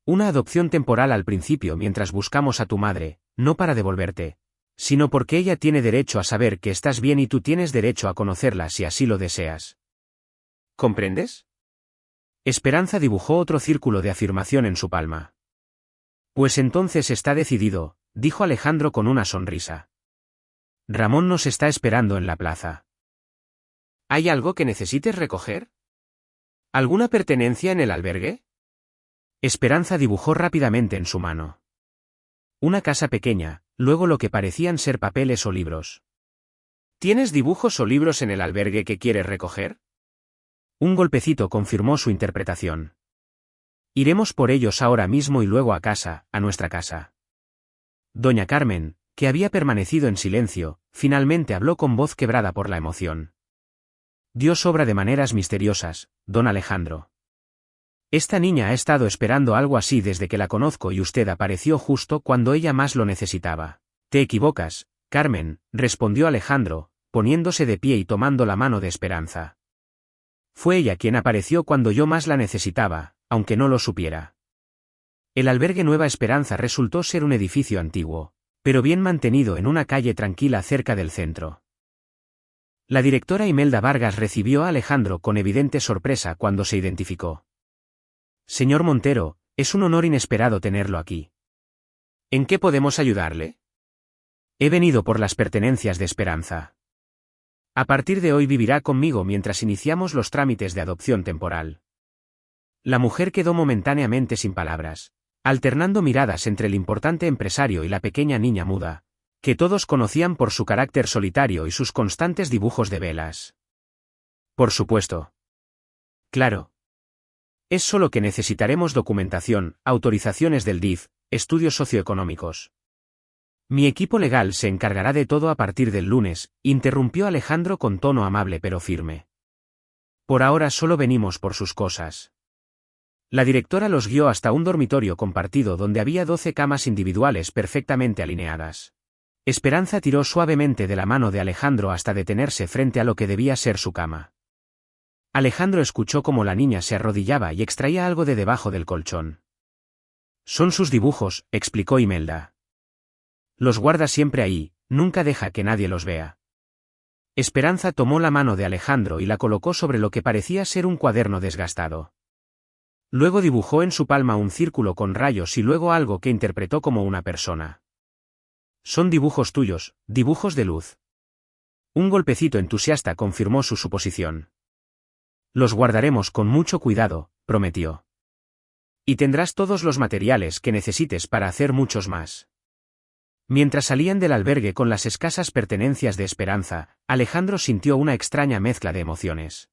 Una adopción temporal al principio mientras buscamos a tu madre, no para devolverte, sino porque ella tiene derecho a saber que estás bien y tú tienes derecho a conocerla si así lo deseas. ¿Comprendes? Esperanza dibujó otro círculo de afirmación en su palma. Pues entonces está decidido, dijo Alejandro con una sonrisa. Ramón nos está esperando en la plaza. ¿Hay algo que necesites recoger? ¿Alguna pertenencia en el albergue? Esperanza dibujó rápidamente en su mano. Una casa pequeña, luego lo que parecían ser papeles o libros. ¿Tienes dibujos o libros en el albergue que quieres recoger? Un golpecito confirmó su interpretación. Iremos por ellos ahora mismo y luego a casa, a nuestra casa. Doña Carmen, que había permanecido en silencio, finalmente habló con voz quebrada por la emoción. Dios obra de maneras misteriosas, don Alejandro. Esta niña ha estado esperando algo así desde que la conozco y usted apareció justo cuando ella más lo necesitaba. Te equivocas, Carmen, respondió Alejandro, poniéndose de pie y tomando la mano de Esperanza. Fue ella quien apareció cuando yo más la necesitaba, aunque no lo supiera. El albergue Nueva Esperanza resultó ser un edificio antiguo, pero bien mantenido en una calle tranquila cerca del centro. La directora Imelda Vargas recibió a Alejandro con evidente sorpresa cuando se identificó. Señor Montero, es un honor inesperado tenerlo aquí. ¿En qué podemos ayudarle? He venido por las pertenencias de Esperanza. A partir de hoy vivirá conmigo mientras iniciamos los trámites de adopción temporal. La mujer quedó momentáneamente sin palabras, alternando miradas entre el importante empresario y la pequeña niña muda, que todos conocían por su carácter solitario y sus constantes dibujos de velas. Por supuesto. Claro. Es solo que necesitaremos documentación, autorizaciones del DIF, estudios socioeconómicos. Mi equipo legal se encargará de todo a partir del lunes, interrumpió Alejandro con tono amable pero firme. Por ahora solo venimos por sus cosas. La directora los guió hasta un dormitorio compartido donde había 12 camas individuales perfectamente alineadas. Esperanza tiró suavemente de la mano de Alejandro hasta detenerse frente a lo que debía ser su cama. Alejandro escuchó cómo la niña se arrodillaba y extraía algo de debajo del colchón. Son sus dibujos, explicó Imelda. Los guarda siempre ahí, nunca deja que nadie los vea. Esperanza tomó la mano de Alejandro y la colocó sobre lo que parecía ser un cuaderno desgastado. Luego dibujó en su palma un círculo con rayos y luego algo que interpretó como una persona. Son dibujos tuyos, dibujos de luz. Un golpecito entusiasta confirmó su suposición. Los guardaremos con mucho cuidado, prometió. Y tendrás todos los materiales que necesites para hacer muchos más. Mientras salían del albergue con las escasas pertenencias de Esperanza, Alejandro sintió una extraña mezcla de emociones.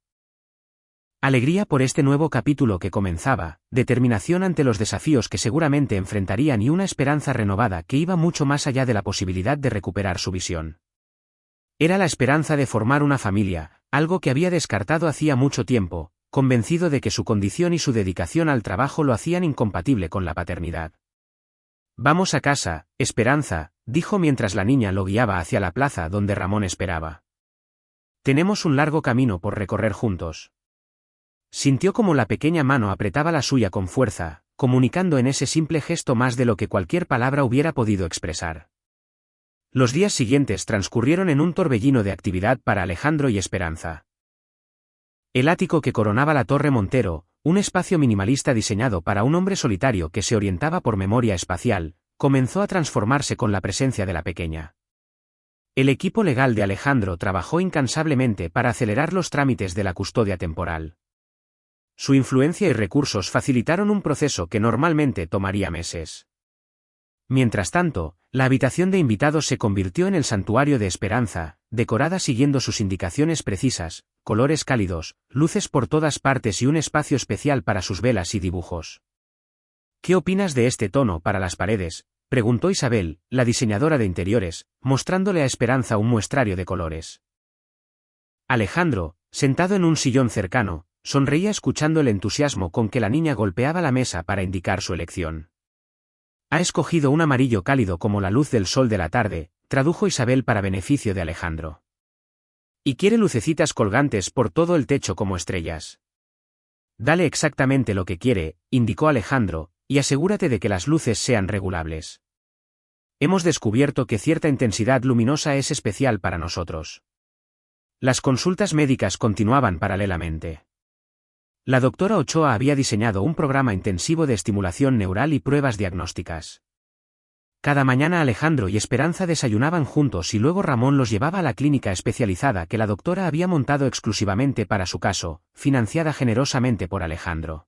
Alegría por este nuevo capítulo que comenzaba, determinación ante los desafíos que seguramente enfrentarían y una esperanza renovada que iba mucho más allá de la posibilidad de recuperar su visión. Era la esperanza de formar una familia, algo que había descartado hacía mucho tiempo, convencido de que su condición y su dedicación al trabajo lo hacían incompatible con la paternidad. Vamos a casa, Esperanza, dijo mientras la niña lo guiaba hacia la plaza donde Ramón esperaba. Tenemos un largo camino por recorrer juntos. Sintió como la pequeña mano apretaba la suya con fuerza, comunicando en ese simple gesto más de lo que cualquier palabra hubiera podido expresar. Los días siguientes transcurrieron en un torbellino de actividad para Alejandro y Esperanza. El ático que coronaba la Torre Montero, un espacio minimalista diseñado para un hombre solitario que se orientaba por memoria espacial, comenzó a transformarse con la presencia de la pequeña. El equipo legal de Alejandro trabajó incansablemente para acelerar los trámites de la custodia temporal. Su influencia y recursos facilitaron un proceso que normalmente tomaría meses. Mientras tanto, la habitación de invitados se convirtió en el santuario de Esperanza, decorada siguiendo sus indicaciones precisas, colores cálidos, luces por todas partes y un espacio especial para sus velas y dibujos. ¿Qué opinas de este tono para las paredes?, preguntó Isabel, la diseñadora de interiores, mostrándole a Esperanza un muestrario de colores. Alejandro, sentado en un sillón cercano, sonreía escuchando el entusiasmo con que la niña golpeaba la mesa para indicar su elección. Ha escogido un amarillo cálido como la luz del sol de la tarde, tradujo Isabel para beneficio de Alejandro. Y quiere lucecitas colgantes por todo el techo como estrellas. Dale exactamente lo que quiere, indicó Alejandro, y asegúrate de que las luces sean regulables. Hemos descubierto que cierta intensidad luminosa es especial para nosotros. Las consultas médicas continuaban paralelamente. La doctora Ochoa había diseñado un programa intensivo de estimulación neural y pruebas diagnósticas. Cada mañana Alejandro y Esperanza desayunaban juntos y luego Ramón los llevaba a la clínica especializada que la doctora había montado exclusivamente para su caso, financiada generosamente por Alejandro.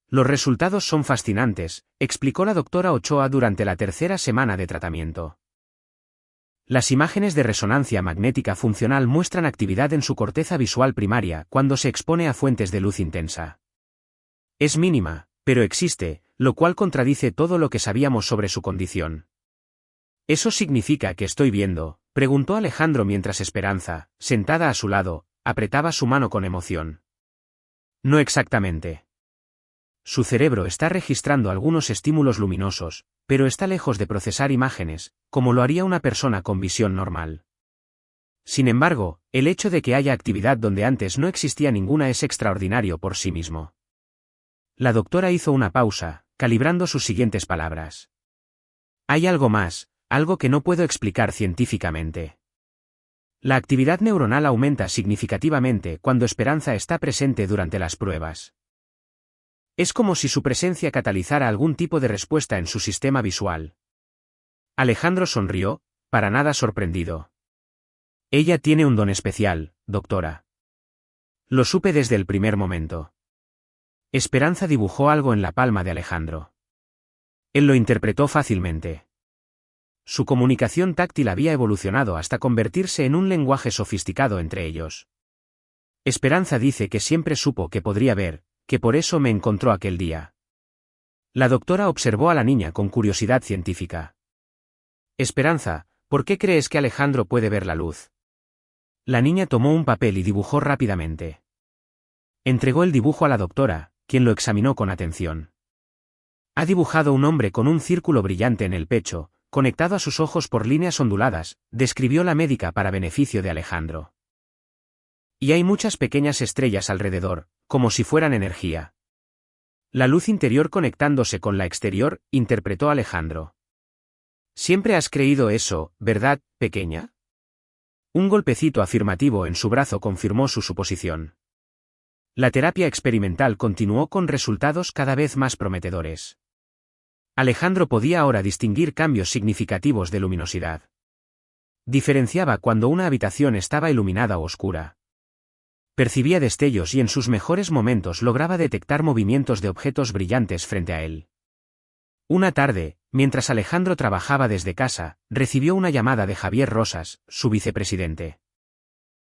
Los resultados son fascinantes, explicó la doctora Ochoa durante la tercera semana de tratamiento. Las imágenes de resonancia magnética funcional muestran actividad en su corteza visual primaria cuando se expone a fuentes de luz intensa. Es mínima, pero existe, lo cual contradice todo lo que sabíamos sobre su condición. ¿Eso significa que estoy viendo?, preguntó Alejandro mientras Esperanza, sentada a su lado, apretaba su mano con emoción. No exactamente. Su cerebro está registrando algunos estímulos luminosos, pero está lejos de procesar imágenes, como lo haría una persona con visión normal. Sin embargo, el hecho de que haya actividad donde antes no existía ninguna es extraordinario por sí mismo. La doctora hizo una pausa, calibrando sus siguientes palabras. Hay algo más, algo que no puedo explicar científicamente. La actividad neuronal aumenta significativamente cuando Esperanza está presente durante las pruebas. Es como si su presencia catalizara algún tipo de respuesta en su sistema visual. Alejandro sonrió, para nada sorprendido. Ella tiene un don especial, doctora. Lo supe desde el primer momento. Esperanza dibujó algo en la palma de Alejandro. Él lo interpretó fácilmente. Su comunicación táctil había evolucionado hasta convertirse en un lenguaje sofisticado entre ellos. Esperanza dice que siempre supo que podría ver, que por eso me encontró aquel día. La doctora observó a la niña con curiosidad científica. Esperanza, ¿por qué crees que Alejandro puede ver la luz? La niña tomó un papel y dibujó rápidamente. Entregó el dibujo a la doctora, quien lo examinó con atención. Ha dibujado un hombre con un círculo brillante en el pecho, conectado a sus ojos por líneas onduladas, describió la médica para beneficio de Alejandro. Y hay muchas pequeñas estrellas alrededor, como si fueran energía. La luz interior conectándose con la exterior, interpretó Alejandro. Siempre has creído eso, ¿verdad, pequeña? Un golpecito afirmativo en su brazo confirmó su suposición. La terapia experimental continuó con resultados cada vez más prometedores. Alejandro podía ahora distinguir cambios significativos de luminosidad. Diferenciaba cuando una habitación estaba iluminada o oscura. Percibía destellos y en sus mejores momentos lograba detectar movimientos de objetos brillantes frente a él. Una tarde, mientras Alejandro trabajaba desde casa, recibió una llamada de Javier Rosas, su vicepresidente.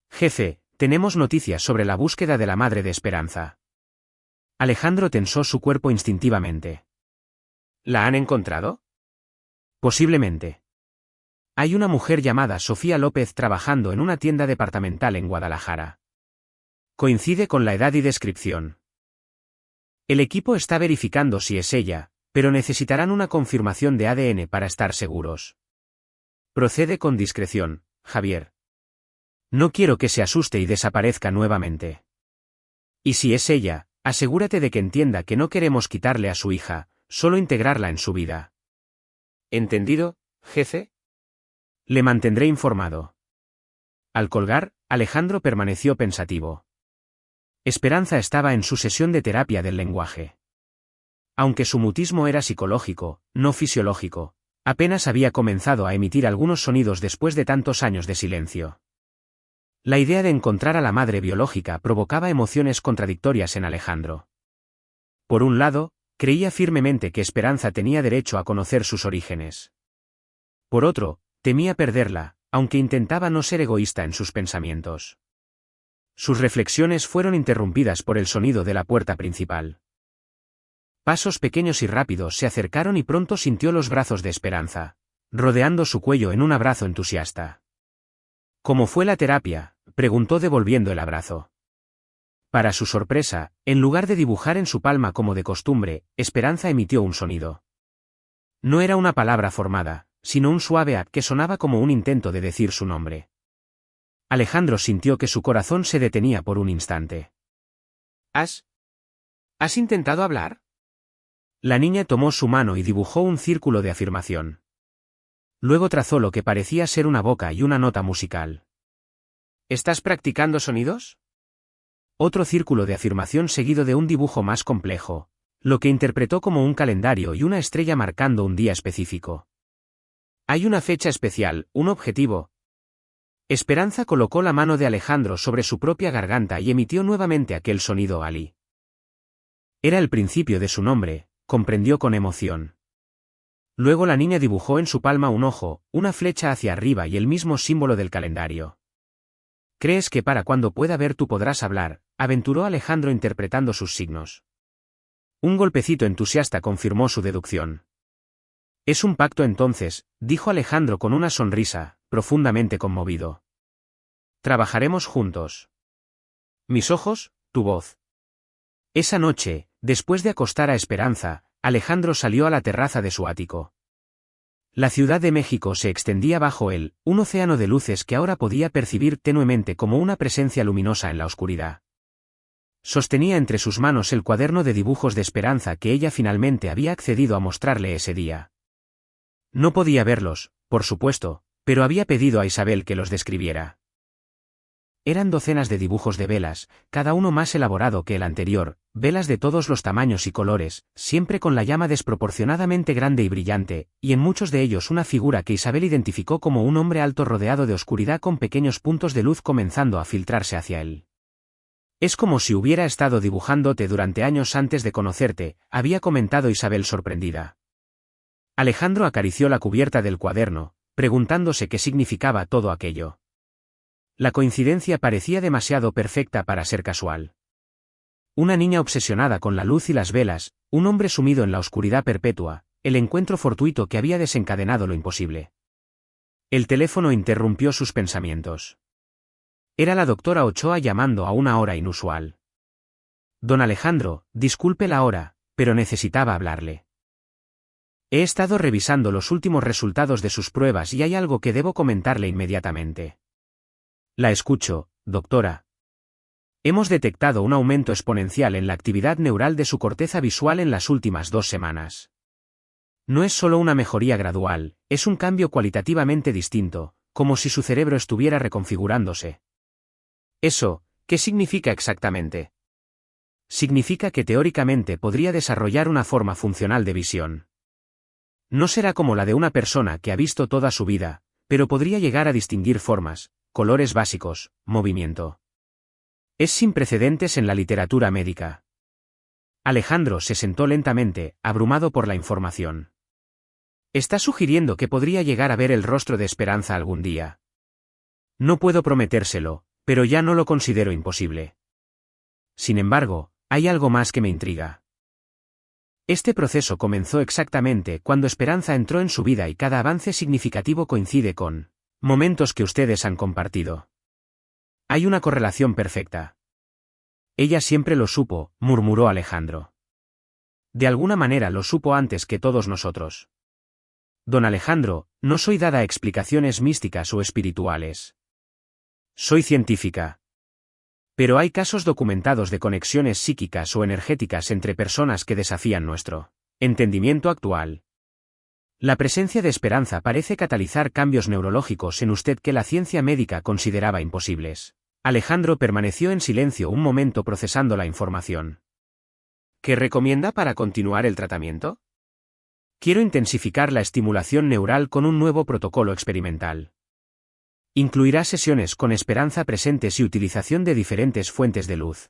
Jefe, tenemos noticias sobre la búsqueda de la madre de Esperanza. Alejandro tensó su cuerpo instintivamente. ¿La han encontrado? Posiblemente. Hay una mujer llamada Sofía López trabajando en una tienda departamental en Guadalajara. Coincide con la edad y descripción. El equipo está verificando si es ella, pero necesitarán una confirmación de ADN para estar seguros. Procede con discreción, Javier. No quiero que se asuste y desaparezca nuevamente. Y si es ella, asegúrate de que entienda que no queremos quitarle a su hija, solo integrarla en su vida. ¿Entendido, jefe? Le mantendré informado. Al colgar, Alejandro permaneció pensativo. Esperanza estaba en su sesión de terapia del lenguaje. Aunque su mutismo era psicológico, no fisiológico, apenas había comenzado a emitir algunos sonidos después de tantos años de silencio. La idea de encontrar a la madre biológica provocaba emociones contradictorias en Alejandro. Por un lado, creía firmemente que Esperanza tenía derecho a conocer sus orígenes. Por otro, temía perderla, aunque intentaba no ser egoísta en sus pensamientos. Sus reflexiones fueron interrumpidas por el sonido de la puerta principal. Pasos pequeños y rápidos se acercaron y pronto sintió los brazos de Esperanza, rodeando su cuello en un abrazo entusiasta. ¿Cómo fue la terapia?, preguntó devolviendo el abrazo. Para su sorpresa, en lugar de dibujar en su palma como de costumbre, Esperanza emitió un sonido. No era una palabra formada, sino un suave A que sonaba como un intento de decir su nombre. Alejandro sintió que su corazón se detenía por un instante. ¿Has intentado hablar? La niña tomó su mano y dibujó un círculo de afirmación. Luego trazó lo que parecía ser una boca y una nota musical. ¿Estás practicando sonidos? Otro círculo de afirmación seguido de un dibujo más complejo, lo que interpretó como un calendario y una estrella marcando un día específico. Hay una fecha especial, un objetivo. Esperanza colocó la mano de Alejandro sobre su propia garganta y emitió nuevamente aquel sonido Ali. Era el principio de su nombre, comprendió con emoción. Luego la niña dibujó en su palma un ojo, una flecha hacia arriba y el mismo símbolo del calendario. ¿Crees que para cuando pueda ver tú podrás hablar?, aventuró Alejandro interpretando sus signos. Un golpecito entusiasta confirmó su deducción. Es un pacto entonces, dijo Alejandro con una sonrisa, profundamente conmovido. Trabajaremos juntos. Mis ojos, tu voz. Esa noche, después de acostar a Esperanza, Alejandro salió a la terraza de su ático. La Ciudad de México se extendía bajo él, un océano de luces que ahora podía percibir tenuemente como una presencia luminosa en la oscuridad. Sostenía entre sus manos el cuaderno de dibujos de Esperanza que ella finalmente había accedido a mostrarle ese día. No podía verlos, por supuesto, pero había pedido a Isabel que los describiera. Eran docenas de dibujos de velas, cada uno más elaborado que el anterior, velas de todos los tamaños y colores, siempre con la llama desproporcionadamente grande y brillante, y en muchos de ellos una figura que Isabel identificó como un hombre alto rodeado de oscuridad con pequeños puntos de luz comenzando a filtrarse hacia él. Es como si hubiera estado dibujándote durante años antes de conocerte, había comentado Isabel sorprendida. Alejandro acarició la cubierta del cuaderno, preguntándose qué significaba todo aquello. La coincidencia parecía demasiado perfecta para ser casual. Una niña obsesionada con la luz y las velas, un hombre sumido en la oscuridad perpetua, el encuentro fortuito que había desencadenado lo imposible. El teléfono interrumpió sus pensamientos. Era la doctora Ochoa llamando a una hora inusual. Don Alejandro, disculpe la hora, pero necesitaba hablarle. He estado revisando los últimos resultados de sus pruebas y hay algo que debo comentarle inmediatamente. La escucho, doctora. Hemos detectado un aumento exponencial en la actividad neural de su corteza visual en las últimas 2 semanas. No es solo una mejoría gradual, es un cambio cualitativamente distinto, como si su cerebro estuviera reconfigurándose. Eso, ¿qué significa exactamente? Significa que teóricamente podría desarrollar una forma funcional de visión. No será como la de una persona que ha visto toda su vida, pero podría llegar a distinguir formas, colores básicos, movimiento. Es sin precedentes en la literatura médica. Alejandro se sentó lentamente, abrumado por la información. ¿Está sugiriendo que podría llegar a ver el rostro de Esperanza algún día? No puedo prometérselo, pero ya no lo considero imposible. Sin embargo, hay algo más que me intriga. Este proceso comenzó exactamente cuando Esperanza entró en su vida y cada avance significativo coincide con momentos que ustedes han compartido. Hay una correlación perfecta. Ella siempre lo supo, murmuró Alejandro. De alguna manera lo supo antes que todos nosotros. Don Alejandro, no soy dada a explicaciones místicas o espirituales. Soy científica. Pero hay casos documentados de conexiones psíquicas o energéticas entre personas que desafían nuestro entendimiento actual. La presencia de Esperanza parece catalizar cambios neurológicos en usted que la ciencia médica consideraba imposibles. Alejandro permaneció en silencio un momento procesando la información. ¿Qué recomienda para continuar el tratamiento? Quiero intensificar la estimulación neural con un nuevo protocolo experimental. Incluirá sesiones con Esperanza presentes y utilización de diferentes fuentes de luz.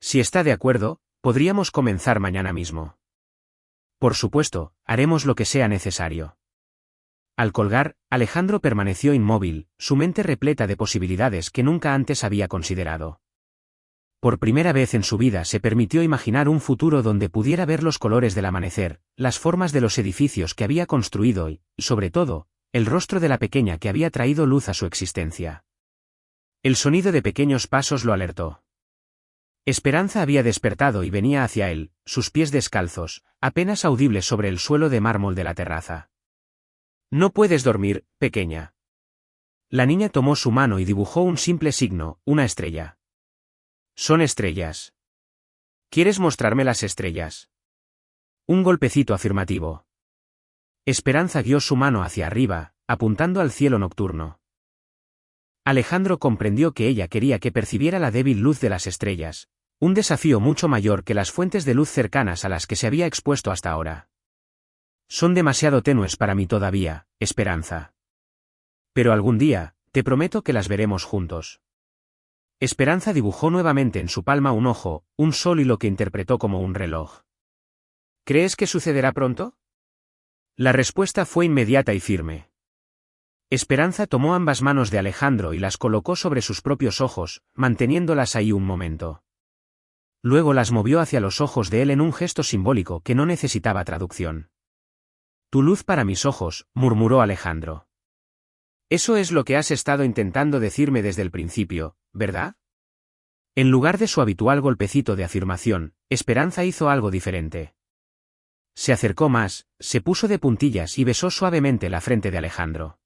Si está de acuerdo, podríamos comenzar mañana mismo. Por supuesto, haremos lo que sea necesario. Al colgar, Alejandro permaneció inmóvil, su mente repleta de posibilidades que nunca antes había considerado. Por primera vez en su vida se permitió imaginar un futuro donde pudiera ver los colores del amanecer, las formas de los edificios que había construido y, sobre todo, el rostro de la pequeña que había traído luz a su existencia. El sonido de pequeños pasos lo alertó. Esperanza había despertado y venía hacia él, sus pies descalzos, apenas audibles sobre el suelo de mármol de la terraza. No puedes dormir, pequeña. La niña tomó su mano y dibujó un simple signo, una estrella. Son estrellas. ¿Quieres mostrarme las estrellas? Un golpecito afirmativo. Esperanza guió su mano hacia arriba, apuntando al cielo nocturno. Alejandro comprendió que ella quería que percibiera la débil luz de las estrellas, un desafío mucho mayor que las fuentes de luz cercanas a las que se había expuesto hasta ahora. Son demasiado tenues para mí todavía, Esperanza. Pero algún día, te prometo que las veremos juntos. Esperanza dibujó nuevamente en su palma un ojo, un sol y lo que interpretó como un reloj. ¿Crees que sucederá pronto? La respuesta fue inmediata y firme. Esperanza tomó ambas manos de Alejandro y las colocó sobre sus propios ojos, manteniéndolas ahí un momento. Luego las movió hacia los ojos de él en un gesto simbólico que no necesitaba traducción. Tu luz para mis ojos, murmuró Alejandro. Eso es lo que has estado intentando decirme desde el principio, ¿verdad? En lugar de su habitual golpecito de afirmación, Esperanza hizo algo diferente. Se acercó más, se puso de puntillas y besó suavemente la frente de Alejandro.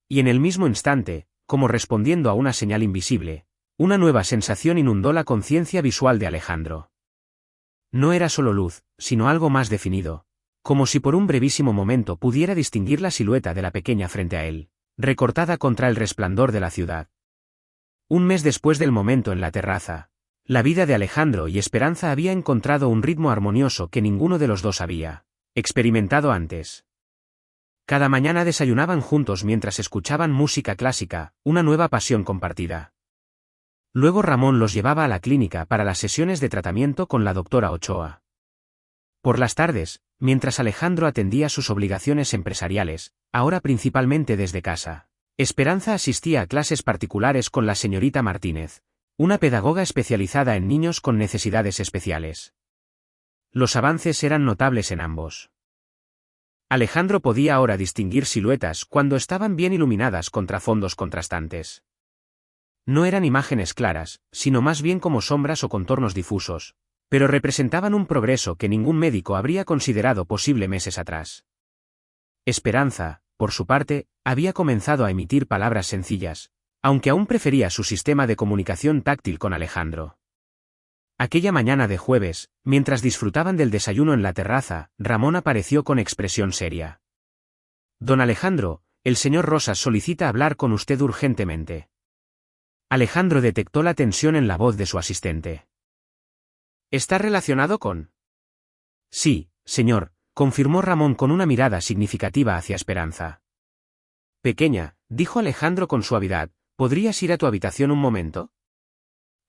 Y en el mismo instante, como respondiendo a una señal invisible, una nueva sensación inundó la conciencia visual de Alejandro. No era solo luz, sino algo más definido, como si por un brevísimo momento pudiera distinguir la silueta de la pequeña frente a él, recortada contra el resplandor de la ciudad. Un mes después del momento en la terraza, la vida de Alejandro y Esperanza había encontrado un ritmo armonioso que ninguno de los dos había experimentado antes. Cada mañana desayunaban juntos mientras escuchaban música clásica, una nueva pasión compartida. Luego Ramón los llevaba a la clínica para las sesiones de tratamiento con la doctora Ochoa. Por las tardes, mientras Alejandro atendía sus obligaciones empresariales, ahora principalmente desde casa, Esperanza asistía a clases particulares con la señorita Martínez, una pedagoga especializada en niños con necesidades especiales. Los avances eran notables en ambos. Alejandro podía ahora distinguir siluetas cuando estaban bien iluminadas contra fondos contrastantes. No eran imágenes claras, sino más bien como sombras o contornos difusos, pero representaban un progreso que ningún médico habría considerado posible meses atrás. Esperanza, por su parte, había comenzado a emitir palabras sencillas, aunque aún prefería su sistema de comunicación táctil con Alejandro. Aquella mañana de jueves, mientras disfrutaban del desayuno en la terraza, Ramón apareció con expresión seria. Don Alejandro, el señor Rosas solicita hablar con usted urgentemente. Alejandro detectó la tensión en la voz de su asistente. ¿Está relacionado con? Sí, señor, confirmó Ramón con una mirada significativa hacia Esperanza. Pequeña, dijo Alejandro con suavidad, ¿podrías ir a tu habitación un momento?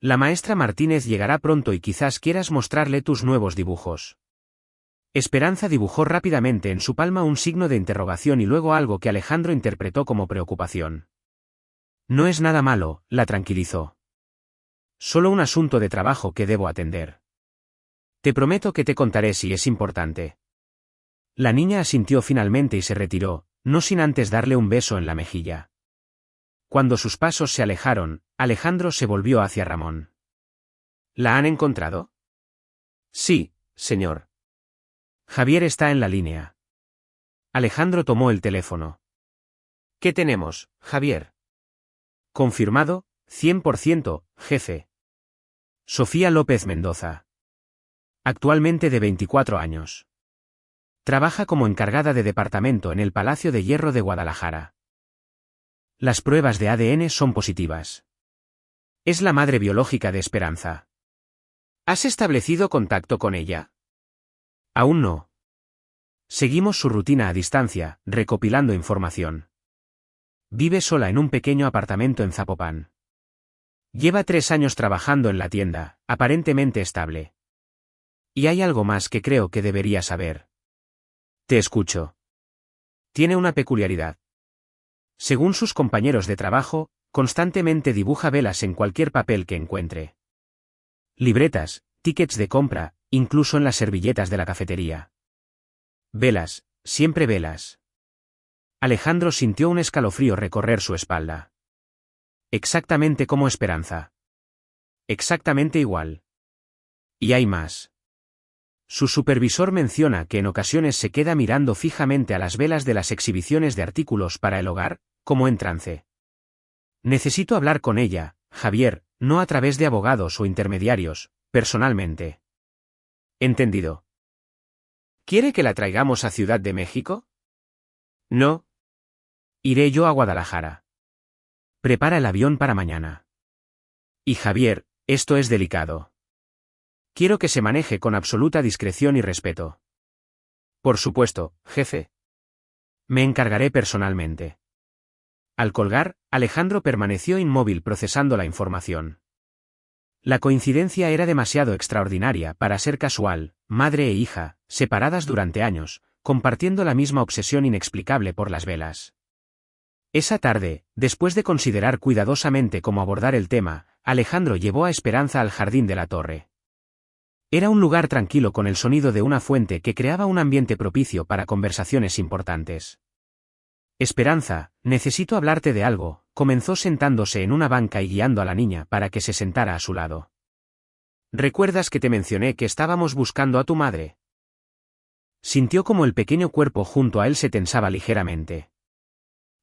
La maestra Martínez llegará pronto y quizás quieras mostrarle tus nuevos dibujos. Esperanza dibujó rápidamente en su palma un signo de interrogación y luego algo que Alejandro interpretó como preocupación. No es nada malo, la tranquilizó. Solo un asunto de trabajo que debo atender. Te prometo que te contaré si es importante. La niña asintió finalmente y se retiró, no sin antes darle un beso en la mejilla. Cuando sus pasos se alejaron, Alejandro se volvió hacia Ramón. ¿La han encontrado? Sí, señor. Javier está en la línea. Alejandro tomó el teléfono. ¿Qué tenemos, Javier? Confirmado, 100%, jefe. Sofía López Mendoza. Actualmente de 24 años. Trabaja como encargada de departamento en el Palacio de Hierro de Guadalajara. Las pruebas de ADN son positivas. Es la madre biológica de Esperanza. ¿Has establecido contacto con ella? Aún no. Seguimos su rutina a distancia, recopilando información. Vive sola en un pequeño apartamento en Zapopan. Lleva 3 años trabajando en la tienda, aparentemente estable. Y hay algo más que creo que debería saber. Te escucho. Tiene una peculiaridad. Según sus compañeros de trabajo, constantemente dibuja velas en cualquier papel que encuentre. Libretas, tickets de compra, incluso en las servilletas de la cafetería. Velas, siempre velas. Alejandro sintió un escalofrío recorrer su espalda. Exactamente como Esperanza. Exactamente igual. Y hay más. Su supervisor menciona que en ocasiones se queda mirando fijamente a las velas de las exhibiciones de artículos para el hogar, como en trance. Necesito hablar con ella, Javier, no a través de abogados o intermediarios, personalmente. Entendido. ¿Quiere que la traigamos a Ciudad de México? No. Iré yo a Guadalajara. Prepara el avión para mañana. Y Javier, esto es delicado. Quiero que se maneje con absoluta discreción y respeto. Por supuesto, jefe. Me encargaré personalmente. Al colgar, Alejandro permaneció inmóvil procesando la información. La coincidencia era demasiado extraordinaria para ser casual, madre e hija, separadas durante años, compartiendo la misma obsesión inexplicable por las velas. Esa tarde, después de considerar cuidadosamente cómo abordar el tema, Alejandro llevó a Esperanza al jardín de la torre. Era un lugar tranquilo con el sonido de una fuente que creaba un ambiente propicio para conversaciones importantes. Esperanza, necesito hablarte de algo, comenzó sentándose en una banca y guiando a la niña para que se sentara a su lado. ¿Recuerdas que te mencioné que estábamos buscando a tu madre? Sintió como el pequeño cuerpo junto a él se tensaba ligeramente.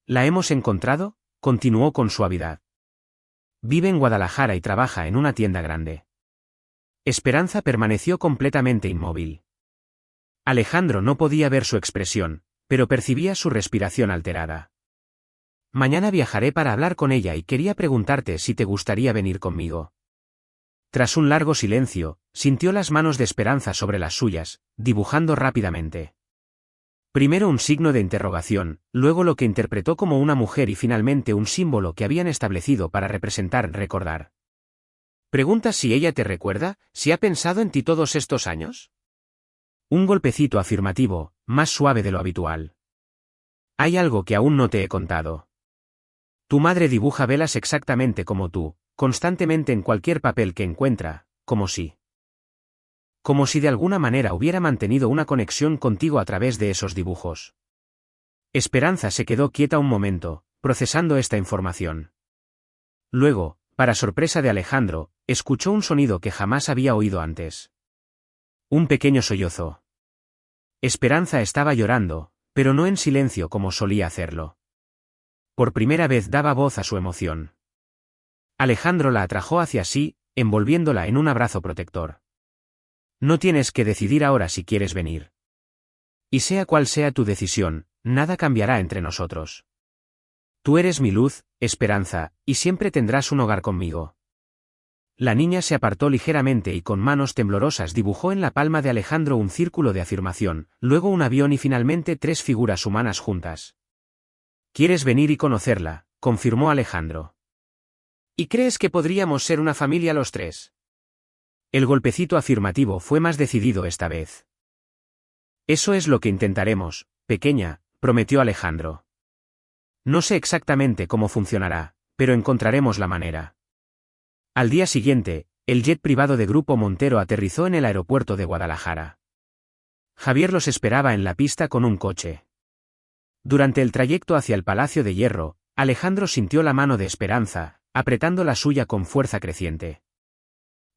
¿La hemos encontrado?, continuó con suavidad. Vive en Guadalajara y trabaja en una tienda grande. Esperanza permaneció completamente inmóvil. Alejandro no podía ver su expresión, pero percibía su respiración alterada. Mañana viajaré para hablar con ella y quería preguntarte si te gustaría venir conmigo. Tras un largo silencio, sintió las manos de Esperanza sobre las suyas, dibujando rápidamente. Primero un signo de interrogación, luego lo que interpretó como una mujer y finalmente un símbolo que habían establecido para representar recordar. ¿Preguntas si ella te recuerda, si ha pensado en ti todos estos años? Un golpecito afirmativo, más suave de lo habitual. Hay algo que aún no te he contado. Tu madre dibuja velas exactamente como tú, constantemente en cualquier papel que encuentra, como si de alguna manera hubiera mantenido una conexión contigo a través de esos dibujos. Esperanza se quedó quieta un momento, procesando esta información. Luego, para sorpresa de Alejandro, escuchó un sonido que jamás había oído antes. Un pequeño sollozo. Esperanza estaba llorando, pero no en silencio como solía hacerlo. Por primera vez daba voz a su emoción. Alejandro la atrajo hacia sí, envolviéndola en un abrazo protector. No tienes que decidir ahora si quieres venir. Y sea cual sea tu decisión, nada cambiará entre nosotros. Tú eres mi luz, Esperanza, y siempre tendrás un hogar conmigo. La niña se apartó ligeramente y con manos temblorosas dibujó en la palma de Alejandro un círculo de afirmación, luego un avión y finalmente 3 figuras humanas juntas. ¿Quieres venir y conocerla?, confirmó Alejandro. ¿Y crees que podríamos ser una familia los 3? El golpecito afirmativo fue más decidido esta vez. Eso es lo que intentaremos, pequeña, prometió Alejandro. No sé exactamente cómo funcionará, pero encontraremos la manera. Al día siguiente, el jet privado de Grupo Montero aterrizó en el aeropuerto de Guadalajara. Javier los esperaba en la pista con un coche. Durante el trayecto hacia el Palacio de Hierro, Alejandro sintió la mano de Esperanza, apretando la suya con fuerza creciente.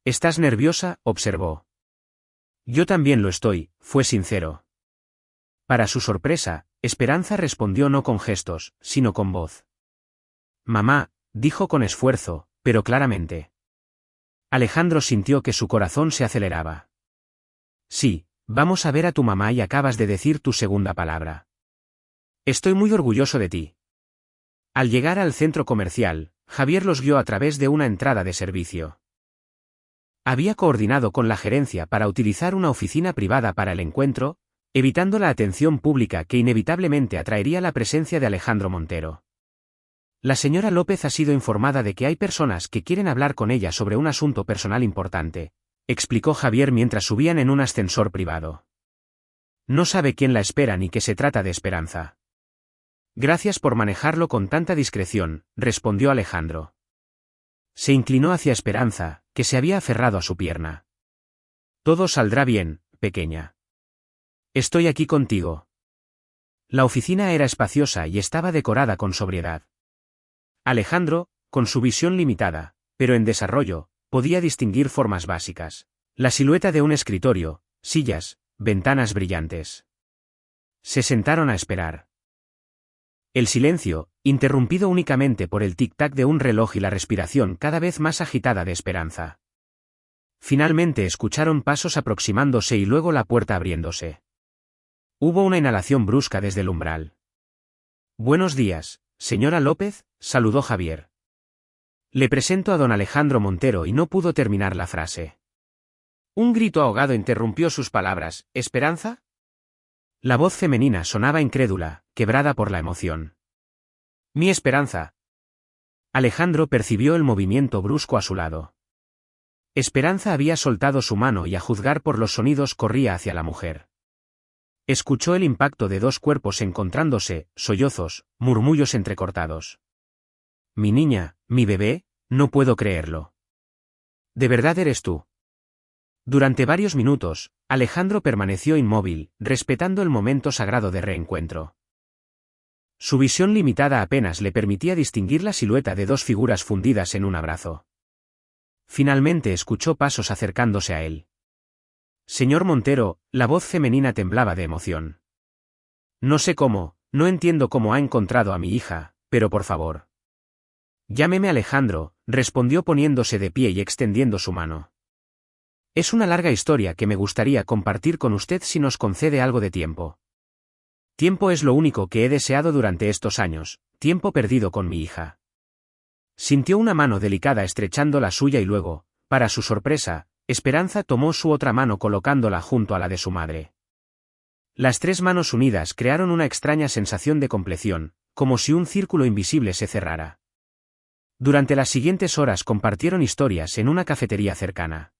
¿Estás nerviosa?, observó. Yo también lo estoy, fue sincero. Para su sorpresa, Esperanza respondió no con gestos, sino con voz. Mamá, dijo con esfuerzo, pero claramente. Alejandro sintió que su corazón se aceleraba. Sí, vamos a ver a tu mamá y acabas de decir tu segunda palabra. Estoy muy orgulloso de ti. Al llegar al centro comercial, Javier los guió a través de una entrada de servicio. Había coordinado con la gerencia para utilizar una oficina privada para el encuentro, evitando la atención pública que inevitablemente atraería la presencia de Alejandro Montero. La señora López ha sido informada de que hay personas que quieren hablar con ella sobre un asunto personal importante, explicó Javier mientras subían en un ascensor privado. No sabe quién la espera ni que se trata de Esperanza. Gracias por manejarlo con tanta discreción, respondió Alejandro. Se inclinó hacia Esperanza, que se había aferrado a su pierna. Todo saldrá bien, pequeña. Estoy aquí contigo. La oficina era espaciosa y estaba decorada con sobriedad. Alejandro, con su visión limitada, pero en desarrollo, podía distinguir formas básicas. La silueta de un escritorio, sillas, ventanas brillantes. Se sentaron a esperar. El silencio, interrumpido únicamente por el tic-tac de un reloj y la respiración cada vez más agitada de Esperanza. Finalmente escucharon pasos aproximándose y luego la puerta abriéndose. Hubo una inhalación brusca desde el umbral. «Buenos días, señora López», saludó Javier. «Le presento a don Alejandro Montero» y no pudo terminar la frase. Un grito ahogado interrumpió sus palabras. «¿Esperanza?». La voz femenina sonaba incrédula, quebrada por la emoción. «Mi Esperanza». Alejandro percibió el movimiento brusco a su lado. Esperanza había soltado su mano y a juzgar por los sonidos corría hacia la mujer. Escuchó el impacto de dos cuerpos encontrándose, sollozos, murmullos entrecortados. «Mi niña, mi bebé, no puedo creerlo». «¿De verdad eres tú?». Durante varios minutos, Alejandro permaneció inmóvil, respetando el momento sagrado de reencuentro. Su visión limitada apenas le permitía distinguir la silueta de dos figuras fundidas en un abrazo. Finalmente escuchó pasos acercándose a él. «Señor Montero», la voz femenina temblaba de emoción. «No sé cómo, no entiendo cómo ha encontrado a mi hija, pero por favor». «Llámeme Alejandro», respondió poniéndose de pie y extendiendo su mano. «Es una larga historia que me gustaría compartir con usted si nos concede algo de tiempo». «Tiempo es lo único que he deseado durante estos años, tiempo perdido con mi hija». Sintió una mano delicada estrechando la suya y luego, para su sorpresa, Esperanza tomó su otra mano colocándola junto a la de su madre. Las tres manos unidas crearon una extraña sensación de compleción, como si un círculo invisible se cerrara. Durante las siguientes horas compartieron historias en una cafetería cercana.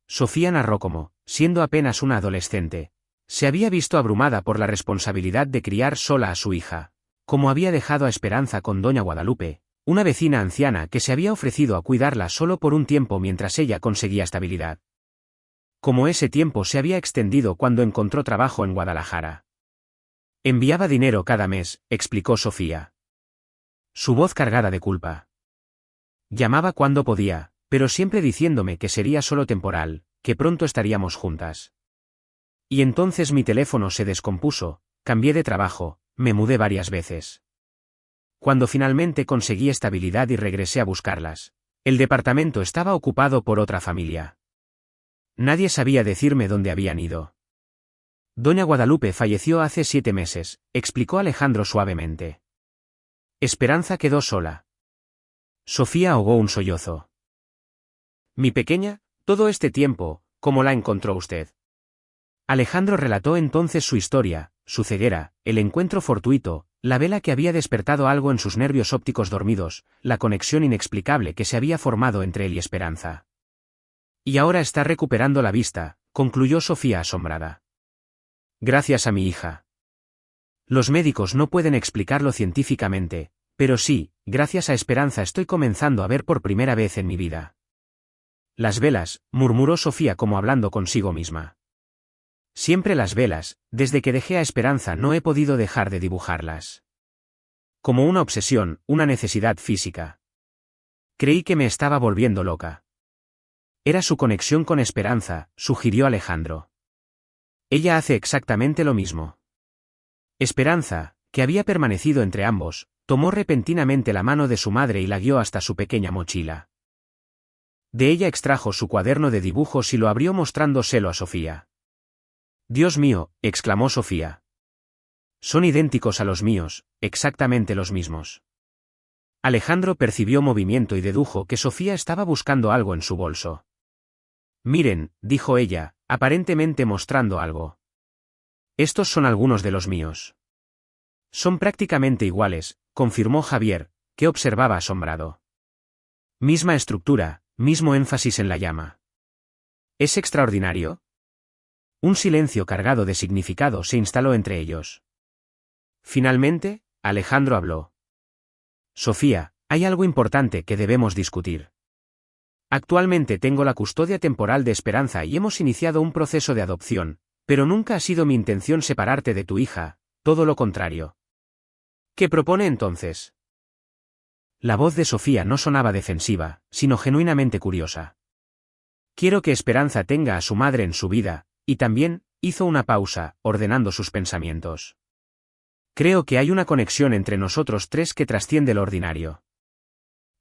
Sofía narró cómo, siendo apenas una adolescente, se había visto abrumada por la responsabilidad de criar sola a su hija, cómo había dejado a Esperanza con doña Guadalupe, una vecina anciana que se había ofrecido a cuidarla solo por un tiempo mientras ella conseguía estabilidad. Como ese tiempo se había extendido cuando encontró trabajo en Guadalajara. Enviaba dinero cada mes, explicó Sofía. Su voz cargada de culpa. Llamaba cuando podía, pero siempre diciéndome que sería solo temporal, que pronto estaríamos juntas. Y entonces mi teléfono se descompuso, cambié de trabajo, me mudé varias veces. Cuando finalmente conseguí estabilidad y regresé a buscarlas, el departamento estaba ocupado por otra familia. Nadie sabía decirme dónde habían ido. Doña Guadalupe falleció hace 7 meses, explicó Alejandro suavemente. Esperanza quedó sola. Sofía ahogó un sollozo. Mi pequeña, todo este tiempo, ¿cómo la encontró usted? Alejandro relató entonces su historia, su ceguera, el encuentro fortuito, la vela que había despertado algo en sus nervios ópticos dormidos, la conexión inexplicable que se había formado entre él y Esperanza. Y ahora está recuperando la vista, concluyó Sofía asombrada. Gracias a mi hija. Los médicos no pueden explicarlo científicamente, pero sí, gracias a Esperanza estoy comenzando a ver por primera vez en mi vida. Las velas, murmuró Sofía como hablando consigo misma. Siempre las velas, desde que dejé a Esperanza no he podido dejar de dibujarlas. Como una obsesión, una necesidad física. Creí que me estaba volviendo loca. Era su conexión con Esperanza, sugirió Alejandro. Ella hace exactamente lo mismo. Esperanza, que había permanecido entre ambos, tomó repentinamente la mano de su madre y la guió hasta su pequeña mochila. De ella extrajo su cuaderno de dibujos y lo abrió mostrándoselo a Sofía. Dios mío, exclamó Sofía. Son idénticos a los míos, exactamente los mismos. Alejandro percibió movimiento y dedujo que Sofía estaba buscando algo en su bolso. Miren, dijo ella, aparentemente mostrando algo. Estos son algunos de los míos. Son prácticamente iguales, confirmó Javier, que observaba asombrado. Misma estructura, mismo énfasis en la llama. ¿Es extraordinario? Un silencio cargado de significado se instaló entre ellos. Finalmente, Alejandro habló. Sofía, hay algo importante que debemos discutir. Actualmente tengo la custodia temporal de Esperanza y hemos iniciado un proceso de adopción, pero nunca ha sido mi intención separarte de tu hija, todo lo contrario. ¿Qué propone entonces? La voz de Sofía no sonaba defensiva, sino genuinamente curiosa. Quiero que Esperanza tenga a su madre en su vida, y también, hizo una pausa, ordenando sus pensamientos. Creo que hay una conexión entre nosotros tres que trasciende lo ordinario.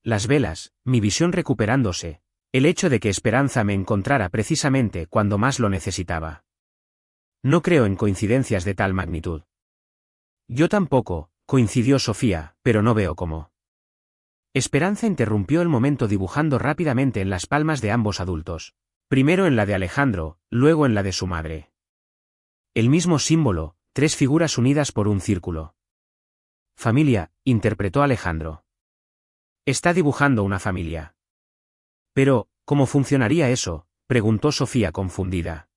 Las velas, mi visión recuperándose, el hecho de que Esperanza me encontrara precisamente cuando más lo necesitaba. No creo en coincidencias de tal magnitud. Yo tampoco, coincidió Sofía, pero no veo cómo. Esperanza interrumpió el momento dibujando rápidamente en las palmas de ambos adultos, primero en la de Alejandro, luego en la de su madre. El mismo símbolo, tres figuras unidas por un círculo. Familia, interpretó Alejandro. Está dibujando una familia. Pero, ¿cómo funcionaría eso?, preguntó Sofía confundida.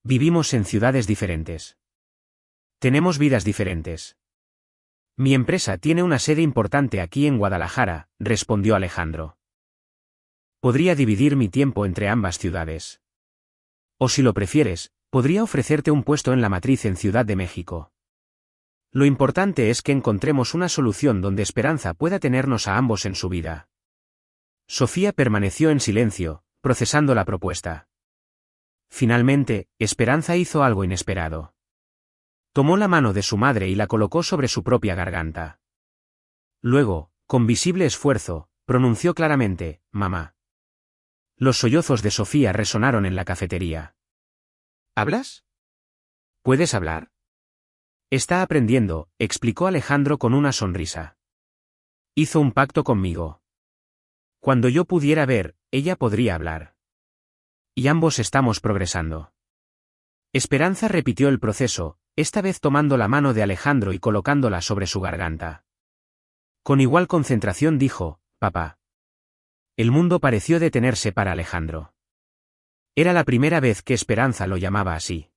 Vivimos en ciudades diferentes. Tenemos vidas diferentes. Mi empresa tiene una sede importante aquí en Guadalajara, respondió Alejandro. Podría dividir mi tiempo entre ambas ciudades. O si lo prefieres, podría ofrecerte un puesto en la matriz en Ciudad de México. Lo importante es que encontremos una solución donde Esperanza pueda tenernos a ambos en su vida. Sofía permaneció en silencio, procesando la propuesta. Finalmente, Esperanza hizo algo inesperado. Tomó la mano de su madre y la colocó sobre su propia garganta. Luego, con visible esfuerzo, pronunció claramente, «Mamá». Los sollozos de Sofía resonaron en la cafetería. ¿Hablas? ¿Puedes hablar? Está aprendiendo, explicó Alejandro con una sonrisa. Hizo un pacto conmigo. Cuando yo pudiera ver, ella podría hablar. Y ambos estamos progresando. Esperanza repitió el proceso, esta vez tomando la mano de Alejandro y colocándola sobre su garganta. Con igual concentración dijo, «Papá». El mundo pareció detenerse para Alejandro. Era la primera vez que Esperanza lo llamaba así.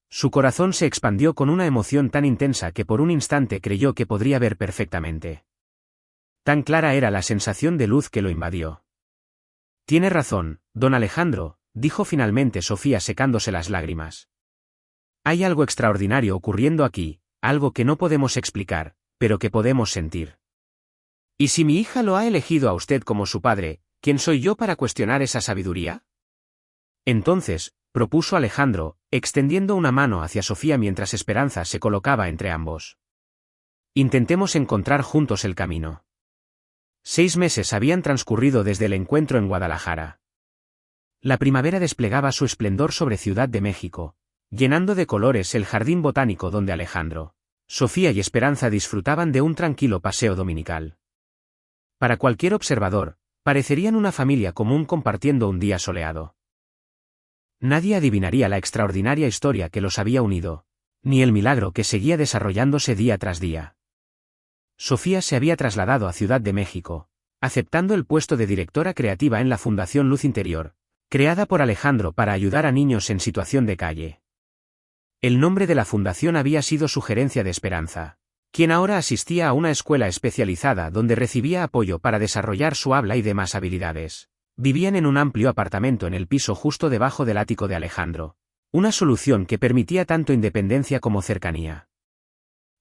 Su corazón se expandió con una emoción tan intensa que por un instante creyó que podría ver perfectamente. Tan clara era la sensación de luz que lo invadió. Tiene razón, don Alejandro, dijo finalmente Sofía secándose las lágrimas. Hay algo extraordinario ocurriendo aquí, algo que no podemos explicar, pero que podemos sentir. ¿Y si mi hija lo ha elegido a usted como su padre, quién soy yo para cuestionar esa sabiduría? Entonces, propuso Alejandro, extendiendo una mano hacia Sofía mientras Esperanza se colocaba entre ambos. Intentemos encontrar juntos el camino. 6 meses habían transcurrido desde el encuentro en Guadalajara. La primavera desplegaba su esplendor sobre Ciudad de México, llenando de colores el jardín botánico donde Alejandro, Sofía y Esperanza disfrutaban de un tranquilo paseo dominical. Para cualquier observador, parecerían una familia común compartiendo un día soleado. Nadie adivinaría la extraordinaria historia que los había unido, ni el milagro que seguía desarrollándose día tras día. Sofía se había trasladado a Ciudad de México, aceptando el puesto de directora creativa en la Fundación Luz Interior, creada por Alejandro para ayudar a niños en situación de calle. El nombre de la fundación había sido sugerencia de Esperanza, quien ahora asistía a una escuela especializada donde recibía apoyo para desarrollar su habla y demás habilidades. Vivían en un amplio apartamento en el piso justo debajo del ático de Alejandro, una solución que permitía tanto independencia como cercanía.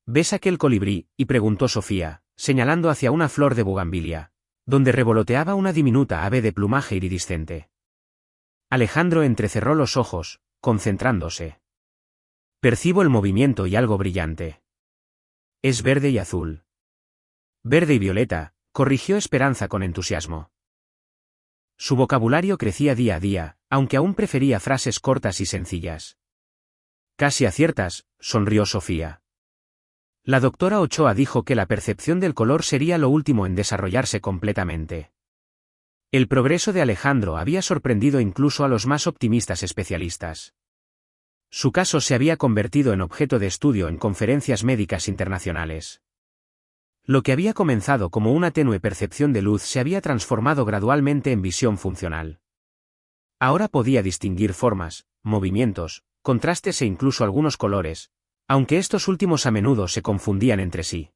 ¿Ves aquel colibrí?, y preguntó Sofía, señalando hacia una flor de bugambilia, donde revoloteaba una diminuta ave de plumaje iridiscente. Alejandro entrecerró los ojos, concentrándose. Percibo el movimiento y algo brillante. Es verde y azul. Verde y violeta, corrigió Esperanza con entusiasmo. Su vocabulario crecía día a día, aunque aún prefería frases cortas y sencillas. Casi aciertas, sonrió Sofía. La doctora Ochoa dijo que la percepción del color sería lo último en desarrollarse completamente. El progreso de Alejandro había sorprendido incluso a los más optimistas especialistas. Su caso se había convertido en objeto de estudio en conferencias médicas internacionales. Lo que había comenzado como una tenue percepción de luz se había transformado gradualmente en visión funcional. Ahora podía distinguir formas, movimientos, contrastes e incluso algunos colores, aunque estos últimos a menudo se confundían entre sí.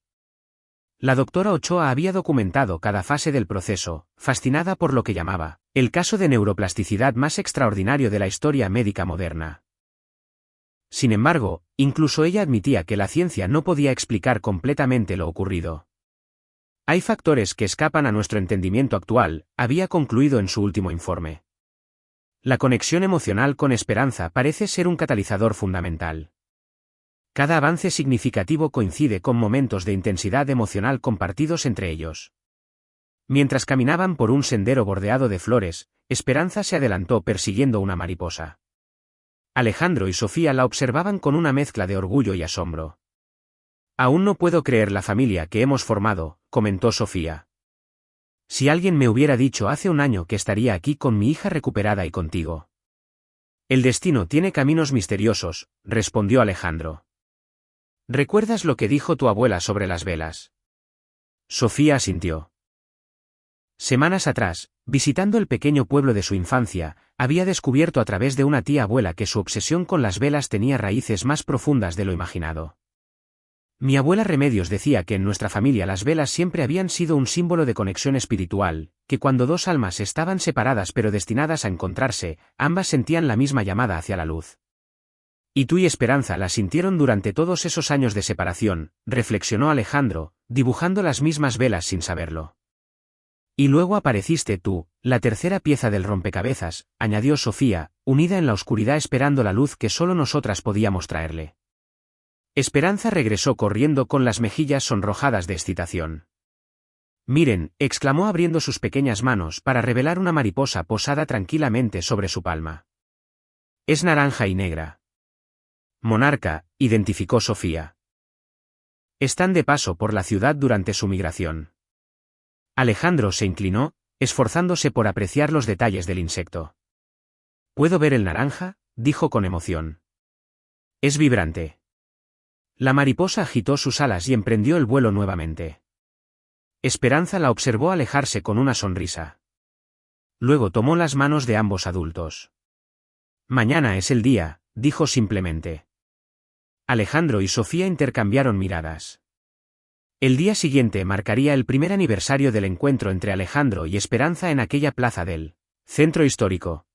La doctora Ochoa había documentado cada fase del proceso, fascinada por lo que llamaba el caso de neuroplasticidad más extraordinario de la historia médica moderna. Sin embargo, incluso ella admitía que la ciencia no podía explicar completamente lo ocurrido. Hay factores que escapan a nuestro entendimiento actual, había concluido en su último informe. La conexión emocional con Esperanza parece ser un catalizador fundamental. Cada avance significativo coincide con momentos de intensidad emocional compartidos entre ellos. Mientras caminaban por un sendero bordeado de flores, Esperanza se adelantó persiguiendo una mariposa. Alejandro y Sofía la observaban con una mezcla de orgullo y asombro. «Aún no puedo creer la familia que hemos formado», comentó Sofía. «Si alguien me hubiera dicho hace un año que estaría aquí con mi hija recuperada y contigo». «El destino tiene caminos misteriosos», respondió Alejandro. «¿Recuerdas lo que dijo tu abuela sobre las velas?» Sofía asintió. Semanas atrás, visitando el pequeño pueblo de su infancia, había descubierto a través de una tía abuela que su obsesión con las velas tenía raíces más profundas de lo imaginado. Mi abuela Remedios decía que en nuestra familia las velas siempre habían sido un símbolo de conexión espiritual, que cuando dos almas estaban separadas pero destinadas a encontrarse, ambas sentían la misma llamada hacia la luz. Y tú y Esperanza la sintieron durante todos esos años de separación, reflexionó Alejandro, dibujando las mismas velas sin saberlo. Y luego apareciste tú, la tercera pieza del rompecabezas, añadió Sofía, unida en la oscuridad esperando la luz que solo nosotras podíamos traerle. Esperanza regresó corriendo con las mejillas sonrojadas de excitación. «Miren», exclamó abriendo sus pequeñas manos para revelar una mariposa posada tranquilamente sobre su palma. «Es naranja y negra». «Monarca», identificó Sofía. «Están de paso por la ciudad durante su migración». Alejandro se inclinó, esforzándose por apreciar los detalles del insecto. «¿Puedo ver el naranja?», dijo con emoción. «Es vibrante». La mariposa agitó sus alas y emprendió el vuelo nuevamente. Esperanza la observó alejarse con una sonrisa. Luego tomó las manos de ambos adultos. «Mañana es el día», dijo simplemente. Alejandro y Sofía intercambiaron miradas. El día siguiente marcaría el primer aniversario del encuentro entre Alejandro y Esperanza en aquella plaza del centro histórico.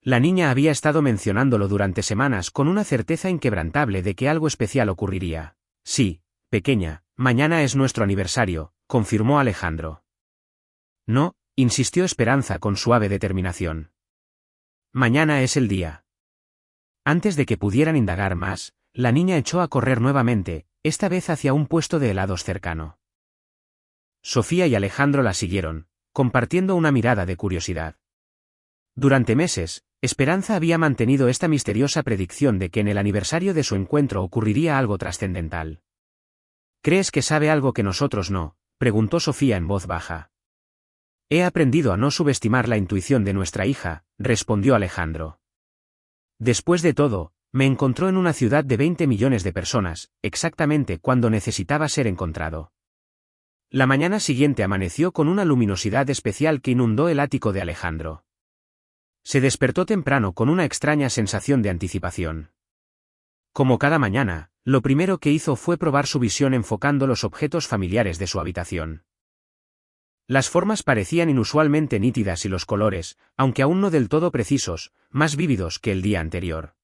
La niña había estado mencionándolo durante semanas con una certeza inquebrantable de que algo especial ocurriría. «Sí, pequeña, mañana es nuestro aniversario», confirmó Alejandro. «No», insistió Esperanza con suave determinación. «Mañana es el día». Antes de que pudieran indagar más, la niña echó a correr nuevamente, esta vez hacia un puesto de helados cercano. Sofía y Alejandro la siguieron, compartiendo una mirada de curiosidad. Durante meses, Esperanza había mantenido esta misteriosa predicción de que en el aniversario de su encuentro ocurriría algo trascendental. «¿Crees que sabe algo que nosotros no?», preguntó Sofía en voz baja. «He aprendido a no subestimar la intuición de nuestra hija», respondió Alejandro. «Después de todo, me encontró en una ciudad de 20 millones de personas, exactamente cuando necesitaba ser encontrado». La mañana siguiente amaneció con una luminosidad especial que inundó el ático de Alejandro. Se despertó temprano con una extraña sensación de anticipación. Como cada mañana, lo primero que hizo fue probar su visión enfocando los objetos familiares de su habitación. Las formas parecían inusualmente nítidas y los colores, aunque aún no del todo precisos, más vívidos que el día anterior.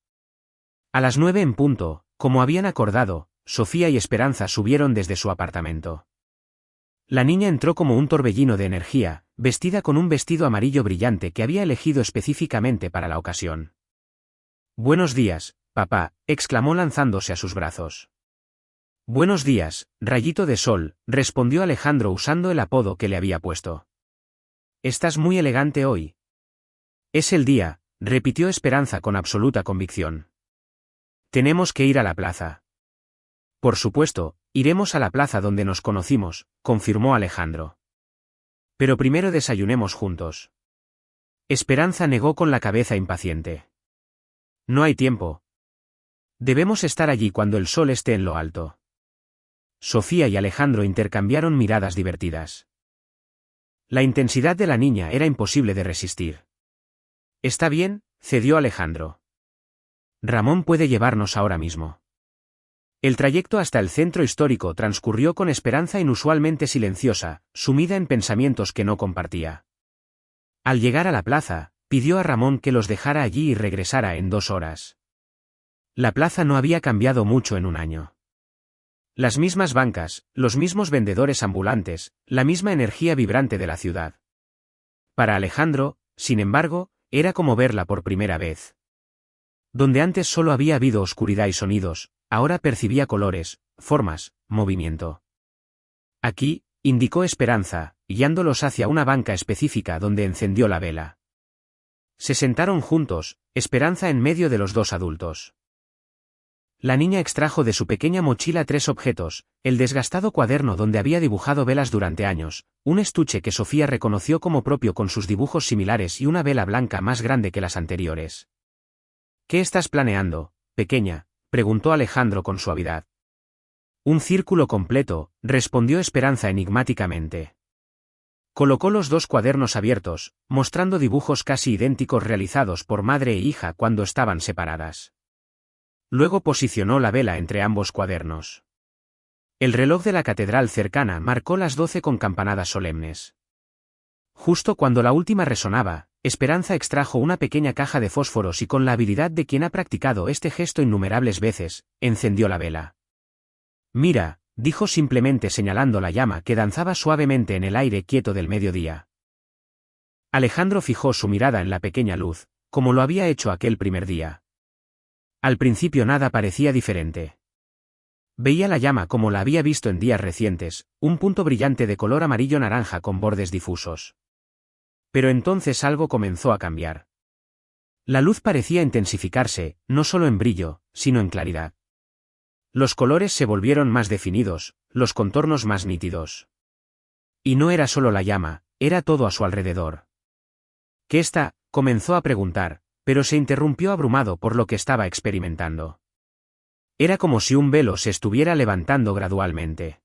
A las 9 en punto, como habían acordado, Sofía y Esperanza subieron desde su apartamento. La niña entró como un torbellino de energía, vestida con un vestido amarillo brillante que había elegido específicamente para la ocasión. «Buenos días, papá», exclamó lanzándose a sus brazos. «Buenos días, rayito de sol», respondió Alejandro usando el apodo que le había puesto. «Estás muy elegante hoy». «Es el día», repitió Esperanza con absoluta convicción. «Tenemos que ir a la plaza». «Por supuesto, iremos a la plaza donde nos conocimos», confirmó Alejandro. «Pero primero desayunemos juntos». Esperanza negó con la cabeza impaciente. «No hay tiempo. Debemos estar allí cuando el sol esté en lo alto». Sofía y Alejandro intercambiaron miradas divertidas. La intensidad de la niña era imposible de resistir. «Está bien», cedió Alejandro. «Ramón puede llevarnos ahora mismo». El trayecto hasta el centro histórico transcurrió con Esperanza inusualmente silenciosa, sumida en pensamientos que no compartía. Al llegar a la plaza, pidió a Ramón que los dejara allí y regresara en 2 horas. La plaza no había cambiado mucho en un año. Las mismas bancas, los mismos vendedores ambulantes, la misma energía vibrante de la ciudad. Para Alejandro, sin embargo, era como verla por primera vez. Donde antes solo había habido oscuridad y sonidos, ahora percibía colores, formas, movimiento. Aquí, indicó Esperanza, guiándolos hacia una banca específica donde encendió la vela. Se sentaron juntos, Esperanza en medio de los dos adultos. La niña extrajo de su pequeña mochila 3 objetos: el desgastado cuaderno donde había dibujado velas durante años, un estuche que Sofía reconoció como propio con sus dibujos similares y una vela blanca más grande que las anteriores. ¿Qué estás planeando, pequeña?, preguntó Alejandro con suavidad. Un círculo completo, respondió Esperanza enigmáticamente. Colocó los 2 cuadernos abiertos, mostrando dibujos casi idénticos realizados por madre e hija cuando estaban separadas. Luego posicionó la vela entre ambos cuadernos. El reloj de la catedral cercana marcó las 12 con campanadas solemnes. Justo cuando la última resonaba, Esperanza extrajo una pequeña caja de fósforos y con la habilidad de quien ha practicado este gesto innumerables veces, encendió la vela. Mira, dijo simplemente señalando la llama que danzaba suavemente en el aire quieto del mediodía. Alejandro fijó su mirada en la pequeña luz, como lo había hecho aquel primer día. Al principio nada parecía diferente. Veía la llama como la había visto en días recientes, un punto brillante de color amarillo-naranja con bordes difusos. Pero entonces algo comenzó a cambiar. La luz parecía intensificarse, no solo en brillo, sino en claridad. Los colores se volvieron más definidos, los contornos más nítidos. Y no era solo la llama, era todo a su alrededor. ¿Qué está?, comenzó a preguntar, pero se interrumpió abrumado por lo que estaba experimentando. Era como si un velo se estuviera levantando gradualmente.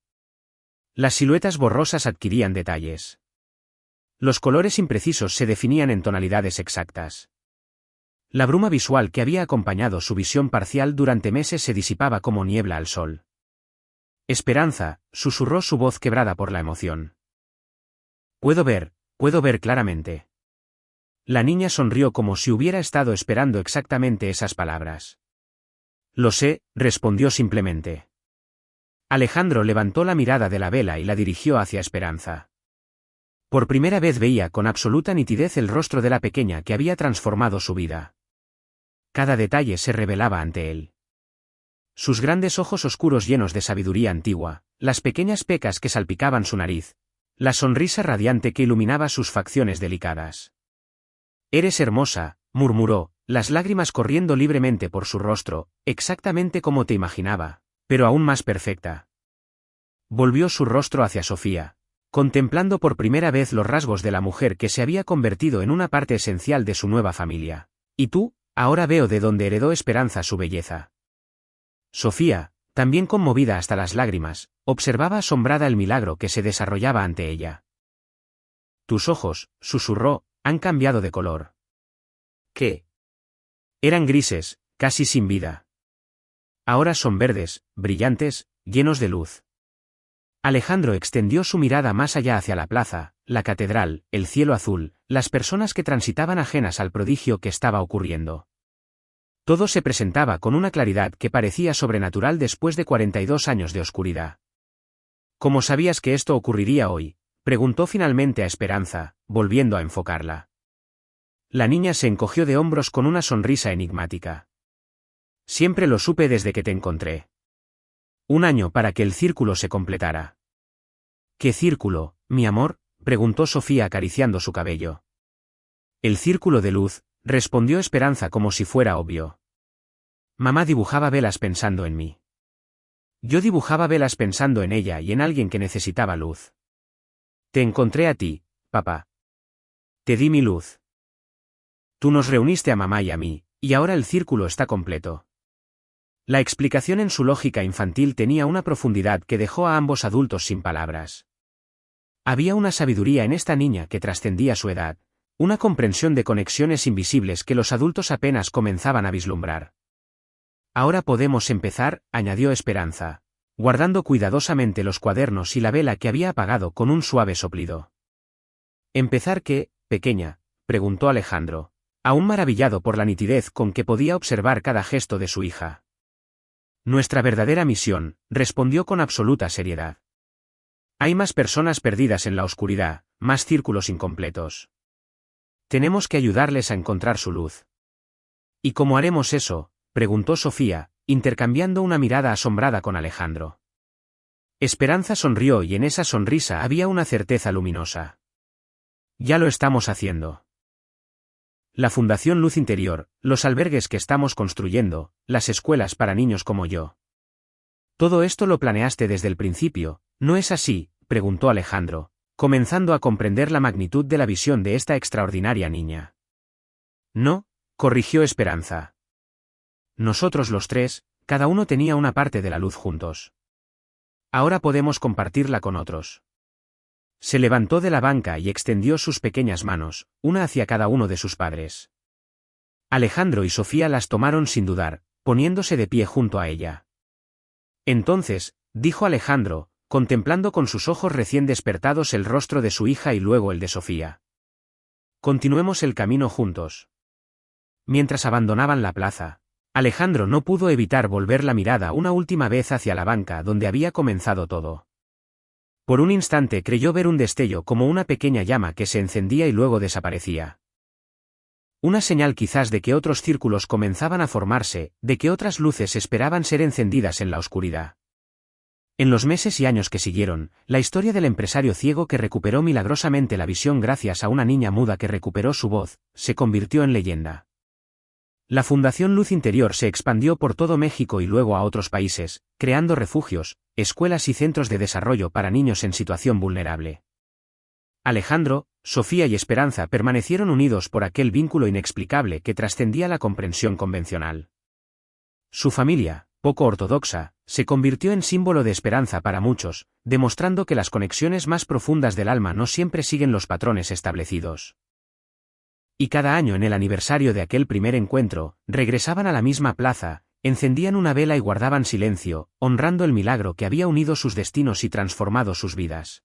Las siluetas borrosas adquirían detalles. Los colores imprecisos se definían en tonalidades exactas. La bruma visual que había acompañado su visión parcial durante meses se disipaba como niebla al sol. Esperanza, susurró su voz quebrada por la emoción. Puedo ver claramente. La niña sonrió como si hubiera estado esperando exactamente esas palabras. Lo sé, respondió simplemente. Alejandro levantó la mirada de la vela y la dirigió hacia Esperanza. Por primera vez veía con absoluta nitidez el rostro de la pequeña que había transformado su vida. Cada detalle se revelaba ante él. Sus grandes ojos oscuros llenos de sabiduría antigua, las pequeñas pecas que salpicaban su nariz, la sonrisa radiante que iluminaba sus facciones delicadas. Eres hermosa, murmuró, las lágrimas corriendo libremente por su rostro, exactamente como te imaginaba, pero aún más perfecta. Volvió su rostro hacia Sofía, contemplando por primera vez los rasgos de la mujer que se había convertido en una parte esencial de su nueva familia. ¿Y tú? Ahora veo de dónde heredó Esperanza su belleza. Sofía, también conmovida hasta las lágrimas, observaba asombrada el milagro que se desarrollaba ante ella. Tus ojos, susurró, han cambiado de color. ¿Qué? Eran grises, casi sin vida. Ahora son verdes, brillantes, llenos de luz. Alejandro extendió su mirada más allá hacia la plaza, la catedral, el cielo azul, las personas que transitaban ajenas al prodigio que estaba ocurriendo. Todo se presentaba con una claridad que parecía sobrenatural después de 42 años de oscuridad. ¿Cómo sabías que esto ocurriría hoy?, preguntó finalmente a Esperanza, volviendo a enfocarla. La niña se encogió de hombros con una sonrisa enigmática. Siempre lo supe desde que te encontré. 1 año para que el círculo se completara. ¿Qué círculo, mi amor?, preguntó Sofía acariciando su cabello. El círculo de luz, respondió Esperanza como si fuera obvio. Mamá dibujaba velas pensando en mí. Yo dibujaba velas pensando en ella y en alguien que necesitaba luz. Te encontré a ti, papá. Te di mi luz. Tú nos reuniste a mamá y a mí, y ahora el círculo está completo. La explicación en su lógica infantil tenía una profundidad que dejó a ambos adultos sin palabras. Había una sabiduría en esta niña que trascendía su edad, una comprensión de conexiones invisibles que los adultos apenas comenzaban a vislumbrar. Ahora podemos empezar, añadió Esperanza, guardando cuidadosamente los cuadernos y la vela que había apagado con un suave soplido. ¿Empezar qué, pequeña?, preguntó Alejandro, aún maravillado por la nitidez con que podía observar cada gesto de su hija. Nuestra verdadera misión, respondió con absoluta seriedad. Hay más personas perdidas en la oscuridad, más círculos incompletos. Tenemos que ayudarles a encontrar su luz. ¿Y cómo haremos eso?, preguntó Sofía, intercambiando una mirada asombrada con Alejandro. Esperanza sonrió y en esa sonrisa había una certeza luminosa. Ya lo estamos haciendo. La Fundación Luz Interior, los albergues que estamos construyendo, las escuelas para niños como yo. Todo esto lo planeaste desde el principio, ¿no es así?, preguntó Alejandro, comenzando a comprender la magnitud de la visión de esta extraordinaria niña. No, corrigió Esperanza. Nosotros los tres, cada uno tenía una parte de la luz juntos. Ahora podemos compartirla con otros. Se levantó de la banca y extendió sus pequeñas manos, una hacia cada uno de sus padres. Alejandro y Sofía las tomaron sin dudar, poniéndose de pie junto a ella. Entonces, dijo Alejandro, contemplando con sus ojos recién despertados el rostro de su hija y luego el de Sofía. Continuemos el camino juntos. Mientras abandonaban la plaza, Alejandro no pudo evitar volver la mirada una última vez hacia la banca donde había comenzado todo. Por un instante creyó ver un destello como una pequeña llama que se encendía y luego desaparecía. Una señal quizás de que otros círculos comenzaban a formarse, de que otras luces esperaban ser encendidas en la oscuridad. En los meses y años que siguieron, la historia del empresario ciego que recuperó milagrosamente la visión gracias a una niña muda que recuperó su voz, se convirtió en leyenda. La Fundación Luz Interior se expandió por todo México y luego a otros países, creando refugios, escuelas y centros de desarrollo para niños en situación vulnerable. Alejandro, Sofía y Esperanza permanecieron unidos por aquel vínculo inexplicable que trascendía la comprensión convencional. Su familia, poco ortodoxa, se convirtió en símbolo de esperanza para muchos, demostrando que las conexiones más profundas del alma no siempre siguen los patrones establecidos. Y cada año en el aniversario de aquel primer encuentro, regresaban a la misma plaza, encendían una vela y guardaban silencio, honrando el milagro que había unido sus destinos y transformado sus vidas.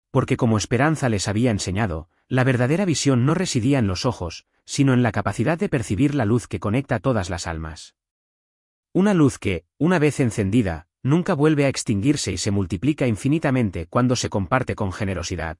Porque como Esperanza les había enseñado, la verdadera visión no residía en los ojos, sino en la capacidad de percibir la luz que conecta todas las almas. Una luz que, una vez encendida, nunca vuelve a extinguirse y se multiplica infinitamente cuando se comparte con generosidad.